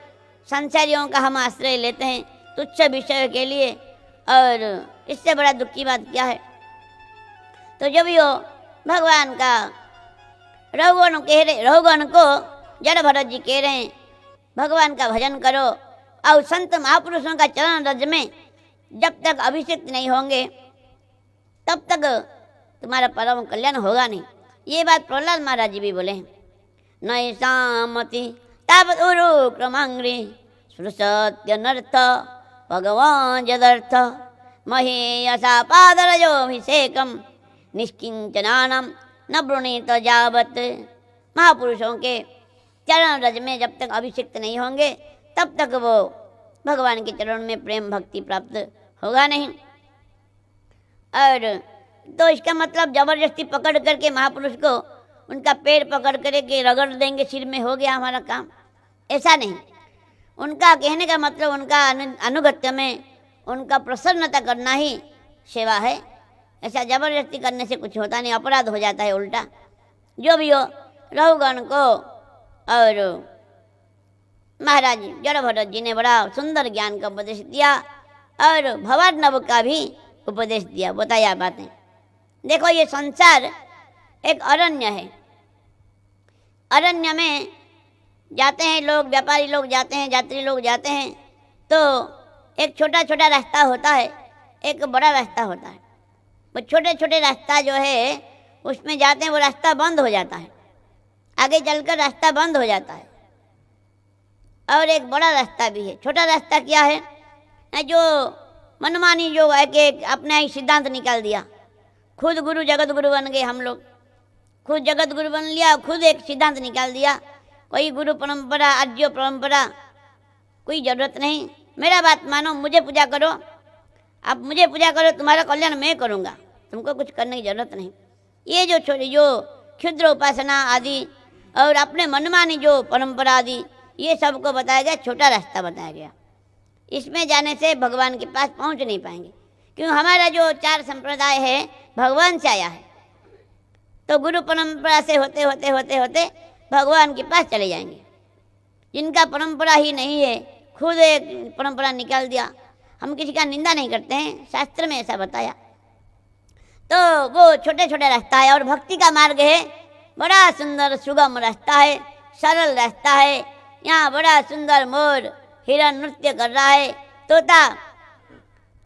S2: संसारियों का हम आश्रय लेते हैं तुच्छ विषय के लिए, और इससे बड़ा दुख की बात क्या है? तो जब यो भगवान का रघुगण को जड़भरत जी कह रहे हैं भगवान का भजन करो, और संत महापुरुषों का चरण रज में जब तक अभिषेक नहीं होंगे तब तक तुम्हारा परम कल्याण होगा नहीं। ये बात प्रहलाद महाराज जी भी बोले हैं। नैषामति तावत् उरु क्रमांग्री सुरसत्यनर्थ भगवान जदर्थ महेयसा पादरजोभिषेकम निष्किंचनानम न वृणीत जावत। महापुरुषों के चरण रज में जब तक अभिषिक्त नहीं होंगे तब तक वो भगवान के चरण में प्रेम भक्ति प्राप्त होगा नहीं। और तो इसका मतलब जबरदस्ती पकड़ करके महापुरुष को उनका पैर पकड़ करके रगड़ देंगे सिर में, हो गया हमारा काम, ऐसा नहीं। उनका कहने का मतलब उनका अनुगत्य में उनका प्रसन्नता करना ही सेवा है। ऐसा जबरदस्ती करने से कुछ होता नहीं, अपराध हो जाता है उल्टा। जो भी हो, रघुगण को और महाराज जड़भरत जी ने बड़ा सुंदर ज्ञान का उपदेश दिया और भवार्णव का भी उपदेश दिया, बताया बातें। देखो ये संसार एक अरण्य है। अरण्य में जाते हैं लोग, व्यापारी लोग जाते हैं, यात्री लोग जाते हैं, तो एक छोटा छोटा रास्ता होता है, एक बड़ा रास्ता होता है। वो छोटे छोटे रास्ता जो है उसमें जाते हैं, वो रास्ता बंद हो जाता है, आगे चलकर रास्ता बंद हो जाता है। और एक बड़ा रास्ता भी है। छोटा रास्ता क्या है, जो मनमानी जो है कि अपने ही सिद्धांत निकाल दिया, खुद गुरु जगत गुरु बन गए हम लोग, खुद जगत गुरु बन लिया, खुद एक सिद्धांत निकाल दिया। कोई गुरु परंपरा, आर्य परंपरा, कोई ज़रूरत नहीं। मेरा बात मानो, मुझे पूजा करो, आप मुझे पूजा करो, तुम्हारा कल्याण मैं करूँगा, तुमको कुछ करने की ज़रूरत नहीं। ये जो छोटी जो क्षुद्र उपासना आदि और अपने मनमानी जो परंपरा आदि, ये सबको बताया गया, छोटा रास्ता बताया गया। इसमें जाने से भगवान के पास पहुंच नहीं पाएंगे, क्योंकि हमारा जो 4 संप्रदाय है भगवान से आया है। तो गुरु परंपरा से होते होते होते होते भगवान के पास चले जाएंगे। जिनका परंपरा ही नहीं है, खुद एक परंपरा निकाल दिया। हम किसी का निंदा नहीं करते हैं, शास्त्र में ऐसा बताया। तो वो छोटे छोटे रास्ता है। और भक्ति का मार्ग है, बड़ा सुंदर सुगम रास्ता है, सरल रास्ता है। यहाँ बड़ा सुंदर मोर हिरण नृत्य कर रहा है,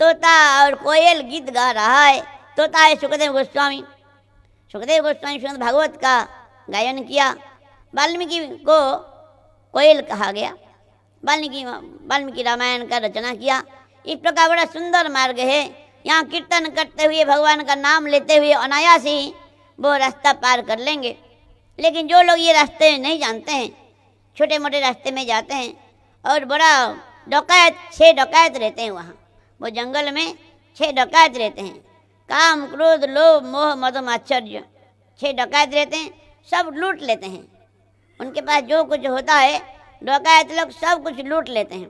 S2: तोता और कोयल गीत गा रहा है। तोता है सुखदेव गोस्वामी। सुखदेव गोस्वामी श्रीमद् भागवत का गायन किया। वाल्मीकि को कोयल कहा गया। वाल्मीकि रामायण का रचना किया। इस प्रकार बड़ा सुंदर मार्ग है। यहाँ कीर्तन करते हुए, भगवान का नाम लेते हुए अनायास ही वो रास्ता पार कर लेंगे। लेकिन जो लोग ये रास्ते नहीं जानते हैं, छोटे मोटे रास्ते में जाते हैं, और बड़ा डकैत 6 डकैत रहते हैं वहाँ, वो जंगल में 6 डकैत रहते हैं। काम क्रोध लोभ मोह मद मात्सर्य 6 डकैत रहते हैं, सब लूट लेते हैं। उनके पास जो कुछ होता है डकैत लोग सब कुछ लूट लेते हैं।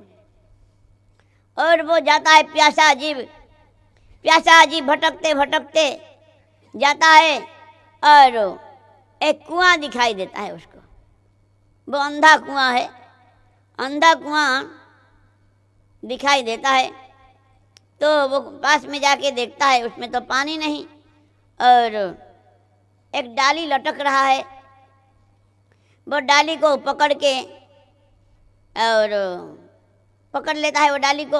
S2: और वो जाता है प्यासा जीव भटकते भटकते जाता है, और एक कुआं दिखाई देता है उसको। वो अंधा कुआं है, अंधा कुआं दिखाई देता है। तो वो पास में जाके देखता है, उसमें तो पानी नहीं, और एक डाली लटक रहा है। वो डाली को पकड़ के और पकड़ लेता है वो डाली को,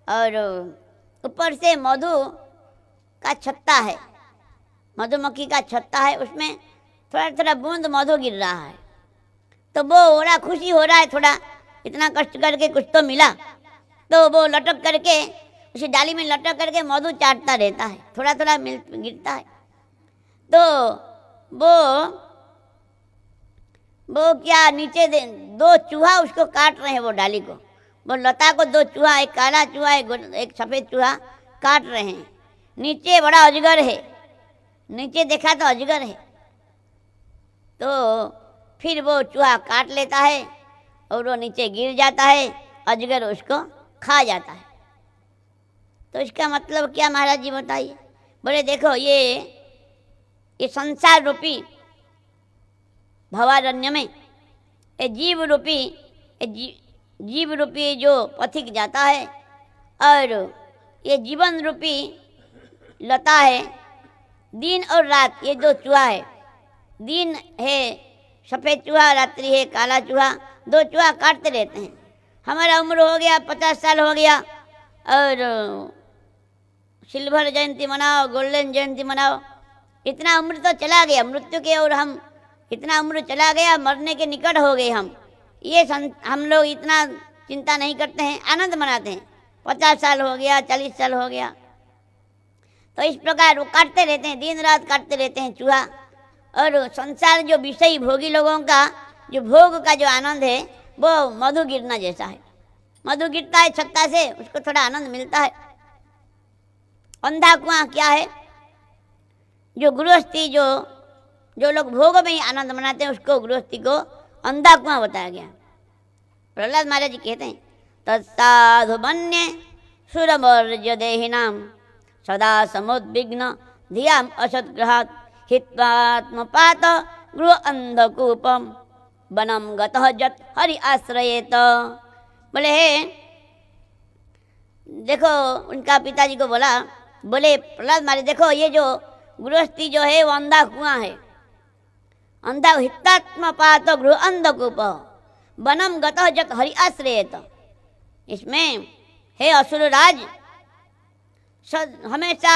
S2: और ऊपर से मधु का छत्ता है, मधुमक्खी का छत्ता है, उसमें थोड़ा थोड़ा बूंद मधु गिर रहा है। तो वो बड़ा खुशी हो रहा है, थोड़ा इतना कष्ट करके कुछ तो मिला। तो वो लटक करके उसी डाली में लटक करके मधु चाटता रहता है, थोड़ा थोड़ा गिरता है। तो वो क्या नीचे 2 चूहा उसको काट रहे हैं, वो डाली को, वो लता को 2 चूहा, एक काला चूहा एक सफ़ेद चूहा काट रहे हैं। नीचे बड़ा अजगर है, नीचे देखा तो अजगर है। तो फिर वो चूहा काट लेता है और वो नीचे गिर जाता है, अजगर उसको खा जाता है। तो इसका मतलब क्या महाराज जी बताइए। बोले देखो ये संसार रूपी भवारण्य में ये जीव रूपी जो पथिक जाता है, और ये जीवन रूपी लता है। दिन और रात ये 2 चूहा है, दिन है सफ़ेद चूहा, रात्रि है काला चूहा। 2 चूहा काटते रहते हैं। हमारा उम्र हो गया 50 साल हो गया, और सिल्वर जयंती मनाओ, गोल्डन जयंती मनाओ, इतना उम्र तो चला गया मृत्यु के, और हम इतना उम्र चला गया, मरने के निकट हो गए हम। ये हम लोग इतना चिंता नहीं करते हैं, आनंद मनाते हैं। 50 साल हो गया, 40 साल हो गया। तो इस प्रकार वो काटते रहते हैं, दिन रात काटते रहते हैं चूहा। और संसार जो विषयी भोगी लोगों का जो भोग का जो आनंद है, वो मधु गिरना जैसा है। मधु गिरता है छत्ता से, उसको थोड़ा आनंद मिलता है। अंधा कुआं क्या है, जो गृहस्थी जो लोग भोग में ही आनंद मनाते हैं उसको गृहस्थी को अंधा कुआं बताया गया। प्रहलाद महाराज जी कहते हैं तत्साधु मन्ये सुरमर्य देहिनाम सदा समुद्विग्न धियाम असद्ग्रहात् हित्वात्मपात गृह अंधकूपम वनम गतः जत हरि आश्रयेत। बोले हे, देखो उनका पिताजी को बोले प्रहलाद महाराज देखो ये जो गृहस्थी जो है वो अंधा कुआं है, अंधा हितात्मपात गृह अंधकूप वनम गतः जत हरि आश्रयेत। इसमें हे असुरराज, हमेशा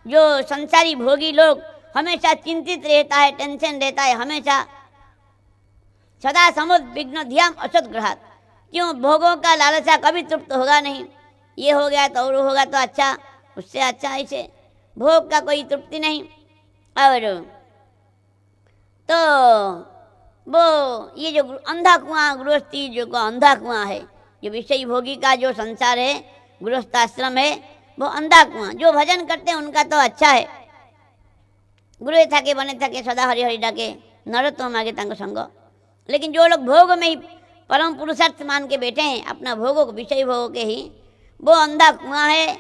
S2: जो संसारी भोगी लोग हमेशा चिंतित रहता है, टेंशन रहता है हमेशा, सदा समुद्विग्न धियाम असद्ग्रहात्। क्यों? भोगों का लालसा कभी तृप्त होगा नहीं, ये हो गया तो और होगा तो अच्छा, उससे अच्छा, ऐसे भोग का कोई तृप्ति नहीं। और तो वो ये जो अंधा कुआं गृहस्थी जो को अंधा कुआं है, जो विषयी भोगी का जो संसार है, गृहस्थाश्रम है, वो अंधा कुआं। जो भजन करते हैं उनका तो अच्छा है, गुरु थाके बने थाके सदा हरि हरि डाके नरोत्तम मागे तांको संग। लेकिन जो लोग भोग में ही परम पुरुषार्थ मान के बैठे हैं, अपना भोगों को विषय भोगों के ही, वो अंधा कुआं है,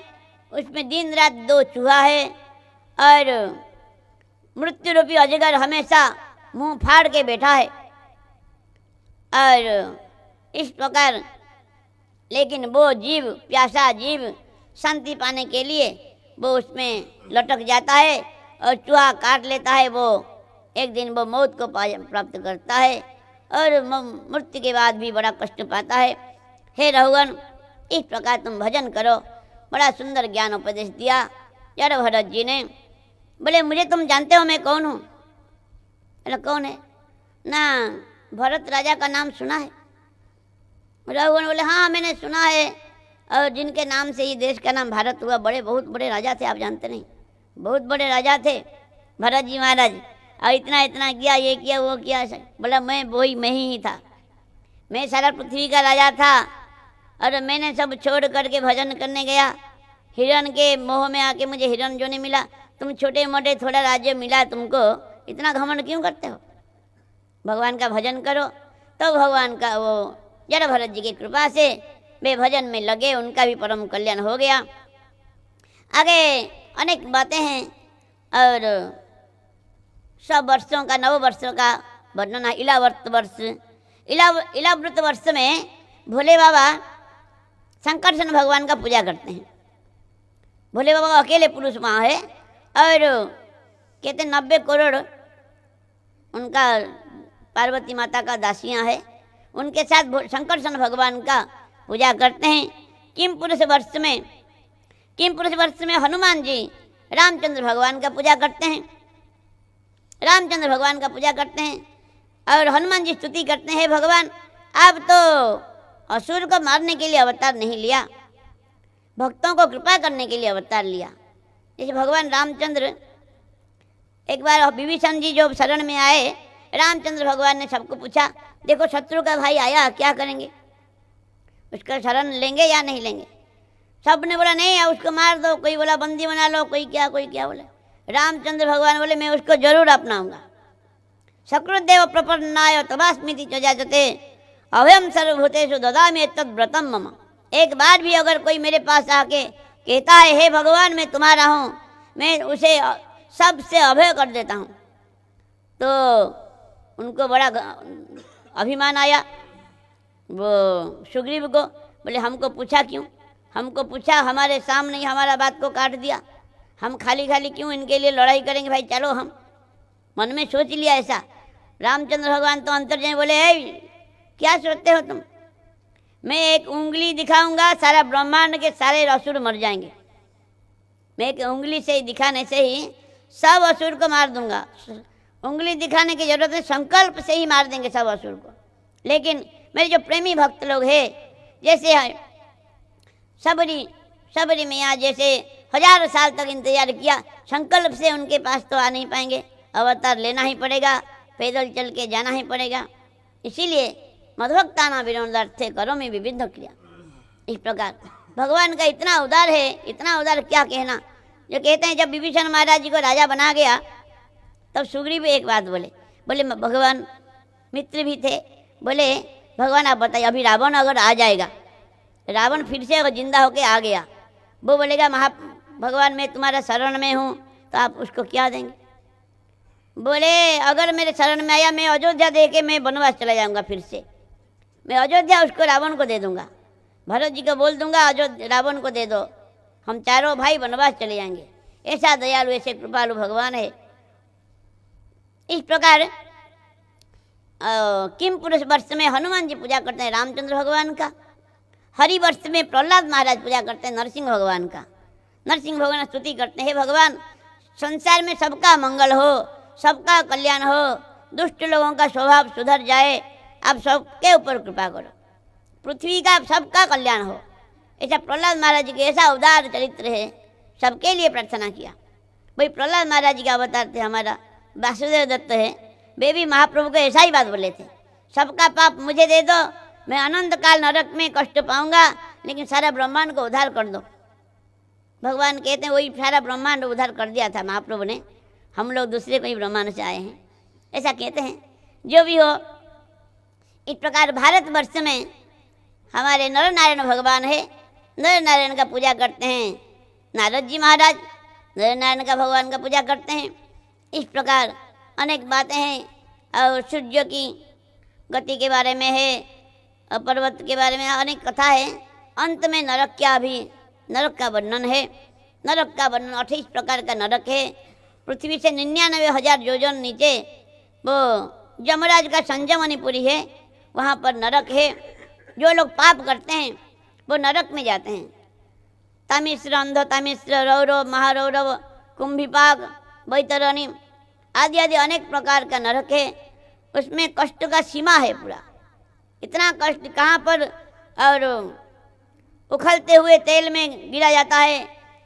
S2: उसमें दिन रात दो चूहा है और मृत्यु रूपी अजगर हमेशा मुंह फाड़ के बैठा है। और इस प्रकार लेकिन वो जीव, प्यासा जीव, शांति पाने के लिए वो उसमें लटक जाता है और चूहा काट लेता है। वो एक दिन वो मौत को प्राप्त करता है और मृत्यु के बाद भी बड़ा कष्ट पाता है। हे रघुगण, इस प्रकार तुम भजन करो। बड़ा सुंदर ज्ञान उपदेश दिया यार भरत जी ने। बोले मुझे तुम जानते हो मैं कौन हूँ? बोले कौन है ना? भरत राजा का नाम सुना है? रघुगण बोले हाँ मैंने सुना है, और जिनके नाम से ही देश का नाम भारत हुआ, बड़े बहुत बड़े राजा थे, आप जानते नहीं, बहुत बड़े राजा थे भरत जी महाराज। और इतना इतना किया, ये किया वो किया। बोला मैं ही था, मैं सारा पृथ्वी का राजा था और मैंने सब छोड़ करके भजन करने गया। हिरण के मोह में आके मुझे हिरण जो नहीं मिला, तुम छोटे मोटे थोड़ा राज्य मिला तुमको, इतना घमंड क्यों करते हो? भगवान का भजन करो। तो भगवान का वो जरा भरत जी की कृपा से वे भजन में लगे, उनका भी परम कल्याण हो गया। आगे अनेक बातें हैं और 100 वर्षों का, 9 वर्षों का वर्णन है। इलावर्त वर्ष, इलावृत वर्ष में भोले बाबा शंकरसन भगवान का पूजा करते हैं। भोले बाबा अकेले पुरुष वहाँ है और कहते 90 करोड़ उनका पार्वती माता का दासियाँ हैं, उनके साथ शंकरसन भगवान का पूजा करते हैं। किम पुरुष वर्ष में हनुमान जी रामचंद्र भगवान का पूजा करते हैं, रामचंद्र भगवान का पूजा करते हैं और हनुमान जी स्तुति करते हैं, भगवान आप तो असुर को मारने के लिए अवतार नहीं लिया, भक्तों को कृपा करने के लिए अवतार लिया। जैसे भगवान रामचंद्र एक बार विभीषण जी जो शरण में आए, रामचंद्र भगवान ने सबको पूछा देखो शत्रु का भाई आया क्या करेंगे, उसका शरण लेंगे या नहीं लेंगे? सब ने बोला नहीं उसको मार दो, कोई बोला बंदी बना लो, कोई क्या बोले। रामचंद्र भगवान बोले मैं उसको जरूर अपनाऊंगा। सकृदेव प्रपन्नाय तवास्मिति च जायते अभयम सर्वभूतेषु ददामि तद् व्रतम मम। एक बार भी अगर कोई मेरे पास आके कहता है हे भगवान मैं तुम्हारा हूँ, मैं उसे सबसे अभय कर देता हूँ। तो उनको बड़ा अभिमान आया वो सुग्रीव को। बोले हमको पूछा क्यों? हमको पूछा हमारे सामने ही हमारा बात को काट दिया, हम खाली खाली क्यों इनके लिए लड़ाई करेंगे? भाई चलो, हम मन में सोच लिया ऐसा। रामचंद्र भगवान तो अंतर्जामी बोले क्या सोचते हो तुम? मैं एक उंगली दिखाऊंगा सारा ब्रह्मांड के सारे असुर मर जाएंगे। मैं एक उंगली से ही दिखाने से ही सब असुर को मार दूंगा। उंगली दिखाने की जरूरत है, संकल्प से ही मार देंगे सब असुर को। लेकिन मेरे जो प्रेमी भक्त लोग हैं, जैसे सबरी मैया जैसे 1000 साल तक इंतजार किया, संकल्प से उनके पास तो आ नहीं पाएंगे, अवतार लेना ही पड़ेगा, पैदल चल के जाना ही पड़ेगा। इसीलिए मधुभक्तानां विनोदार्थे करोमि विविध क्रिया। इस प्रकार भगवान का इतना उदार है, इतना उदार क्या कहना। जो कहते हैं जब विभीषण महाराज जी को राजा बना गया तब सुग्रीव एक बात बोले, बोले भगवान मित्र भी थे, बोले भगवान आप बताइए अभी रावण अगर आ जाएगा, रावण फिर से अगर जिंदा होके आ गया, वो बोलेगा भगवान मैं तुम्हारा शरण में हूँ, तो आप उसको क्या देंगे? बोले अगर मेरे शरण में आया मैं अयोध्या दे के मैं वनवास चला जाऊँगा, फिर से मैं अयोध्या उसको रावण को दे दूँगा, भरत जी को बोल दूँगा अयोध्या रावण को दे दो, हम चारों भाई वनवास चले जाएंगे। ऐसा दयालु ऐसे कृपालु भगवान है। इस प्रकार किम पुरुष वर्ष में हनुमान जी पूजा करते हैं रामचंद्र भगवान का, हरि वर्ष में प्रहलाद महाराज पूजा करते हैं नरसिंह भगवान का। नरसिंह भगवान स्तुति करते हैं, हे भगवान संसार में सबका मंगल हो, सबका कल्याण हो, दुष्ट लोगों का स्वभाव सुधर जाए, आप सबके ऊपर कृपा करो, पृथ्वी का सबका कल्याण हो। ऐसा प्रहलाद महाराज जी के ऐसा उदार चरित्र है, सबके लिए प्रार्थना किया। भाई प्रहलाद महाराज जी का अवतार थे हमारा वासुदेव दत्त है, वे भी महाप्रभु को ऐसा ही बात बोले थे, सबका पाप मुझे दे दो, मैं अनंत काल नरक में कष्ट पाऊंगा, लेकिन सारा ब्रह्मांड को उद्धार कर दो। भगवान कहते हैं वही सारा ब्रह्मांड उद्धार कर दिया था महाप्रभु ने, हम लोग दूसरे कोई ब्रह्मांड से आए हैं, ऐसा कहते हैं। जो भी हो, इस प्रकार भारतवर्ष में हमारे नर नारायण भगवान है, नर नारायण का पूजा करते हैं नारद जी महाराज, नर नारायण का भगवान का पूजा करते हैं। इस प्रकार अनेक बातें हैं, और सूर्य की गति के बारे में है, और पर्वत के बारे में अनेक कथा है। अंत में नरक नरक का वर्णन है। नरक का वर्णन 28 प्रकार का नरक है। पृथ्वी से 99,000 योजन नीचे वो यमराज का संजमनीपुरी है, वहाँ पर नरक है। जो लोग पाप करते हैं वो नरक में जाते हैं। तामिश्र, अंध तामिश्र, रौरव, महारौरव, कुंभिपाक, बैतरणी आदि आदि अनेक प्रकार का नरक है। उसमें कष्ट का सीमा है पूरा, इतना कष्ट कहाँ पर, और उखलते हुए तेल में गिरा जाता है,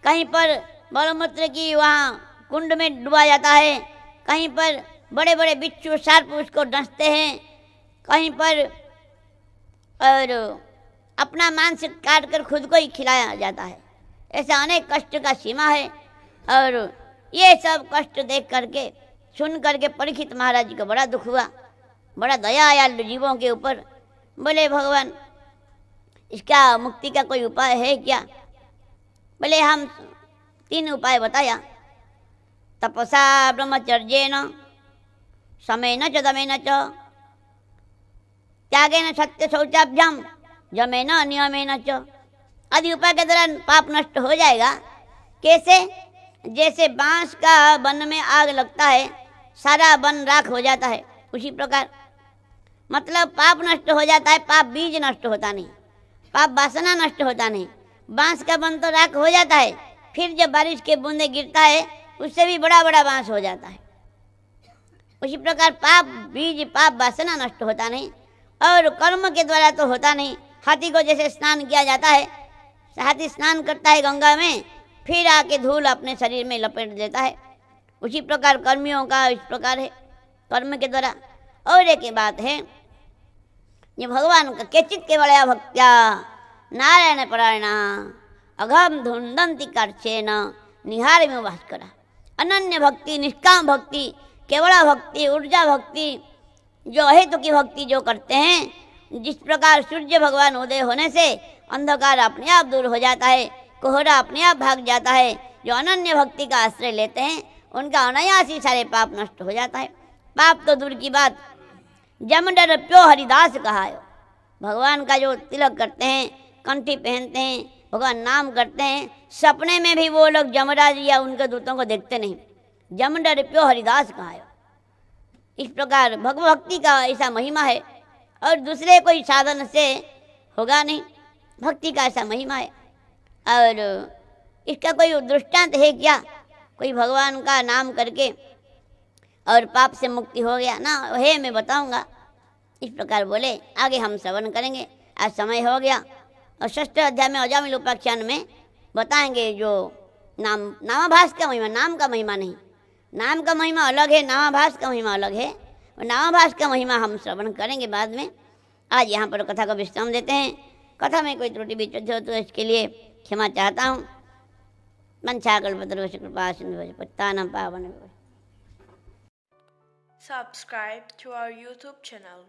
S2: कहीं पर मलमूत्र की वहाँ कुंड में डुबा जाता है, कहीं पर बड़े बड़े बिच्छू सर्प उसको डसते हैं, कहीं पर और अपना मांस काट कर खुद को ही खिलाया जाता है। ऐसा अनेक कष्ट का सीमा है। और ये सब कष्ट देख करके सुन करके परीक्षित महाराज जी को बड़ा दुख हुआ, बड़ा दया आया जीवों के ऊपर। बोले भगवान इसका मुक्ति का कोई उपाय है क्या? बोले हम 3 उपाय बताया, तपसा ब्रह्मचर्येन, समेन च दमेन च, त्यागेन सत्य शौचाभ्याम, जमेन नियमेन च। आदि उपाय के दौरान पाप नष्ट हो जाएगा। कैसे? जैसे बांस का वन में आग लगता है, सारा वन राख हो जाता है, उसी प्रकार मतलब पाप नष्ट हो जाता है, पाप बीज नष्ट होता नहीं, पाप वासना नष्ट होता नहीं। बांस का वन तो राख हो जाता है, फिर जब बारिश के बूंदे गिरता है उससे भी बड़ा बड़ा बांस हो जाता है। उसी प्रकार पाप बीज, पाप वासना नष्ट होता नहीं, और कर्म के द्वारा तो होता नहीं। हाथी को जैसे स्नान किया जाता है, हाथी स्नान करता है गंगा में, फिर आके धूल अपने शरीर में लपेट देता है, उसी प्रकार कर्मियों का इस प्रकार है, कर्म के द्वारा। और एक बात है, ये भगवान का केचित केवलया भक्त्या नारायण परायणा अघम धुंदंती कर्षेण निहारमिव भास्करा। अनन्य भक्ति, निष्काम भक्ति, केवला भक्ति, ऊर्जा भक्ति, जो अहेतु की भक्ति जो करते हैं, जिस प्रकार सूर्य भगवान उदय होने से अंधकार अपने आप दूर हो जाता है, कोहरा अपने आप भाग जाता है, जो अनन्य भक्ति का आश्रय लेते हैं उनका अनायास ही सारे पाप नष्ट हो जाता है। पाप तो दूर की बात, जमडर प्यो हरिदास कहा है। भगवान का जो तिलक करते हैं, कंठी पहनते हैं, भगवान नाम करते हैं, सपने में भी वो लोग जमराज या उनके दूतों को देखते नहीं। जमडर प्यो हरिदास कहा है। इस प्रकार भगवभक्ति का ऐसा महिमा है, और दूसरे कोई साधन से होगा नहीं, भक्ति का ऐसा महिमा है। और इसका कोई दृष्टांत है क्या? कोई भगवान का नाम करके और पाप से मुक्ति हो गया ना? है, मैं बताऊंगा। इस प्रकार बोले, आगे हम श्रवण करेंगे। आज समय हो गया, और 6ठ अध्याय में अजामिल उपाख्यान में बताएंगे जो नामाभास का महिमा। नाम का महिमा नहीं, नाम का महिमा अलग है, नामाभास का महिमा अलग है। और नामाभास का महिमा हम श्रवण करेंगे बाद में। आज यहाँ पर कथा को विश्राम देते हैं। कथा में कोई त्रुटि विचुति हो तो इसके लिए क्षमा चाहता हूँ। मंचाकल्पतरुश्च कृपा सिंधु पतितानां पावनेभ्यो।
S1: Subscribe to our YouTube channel.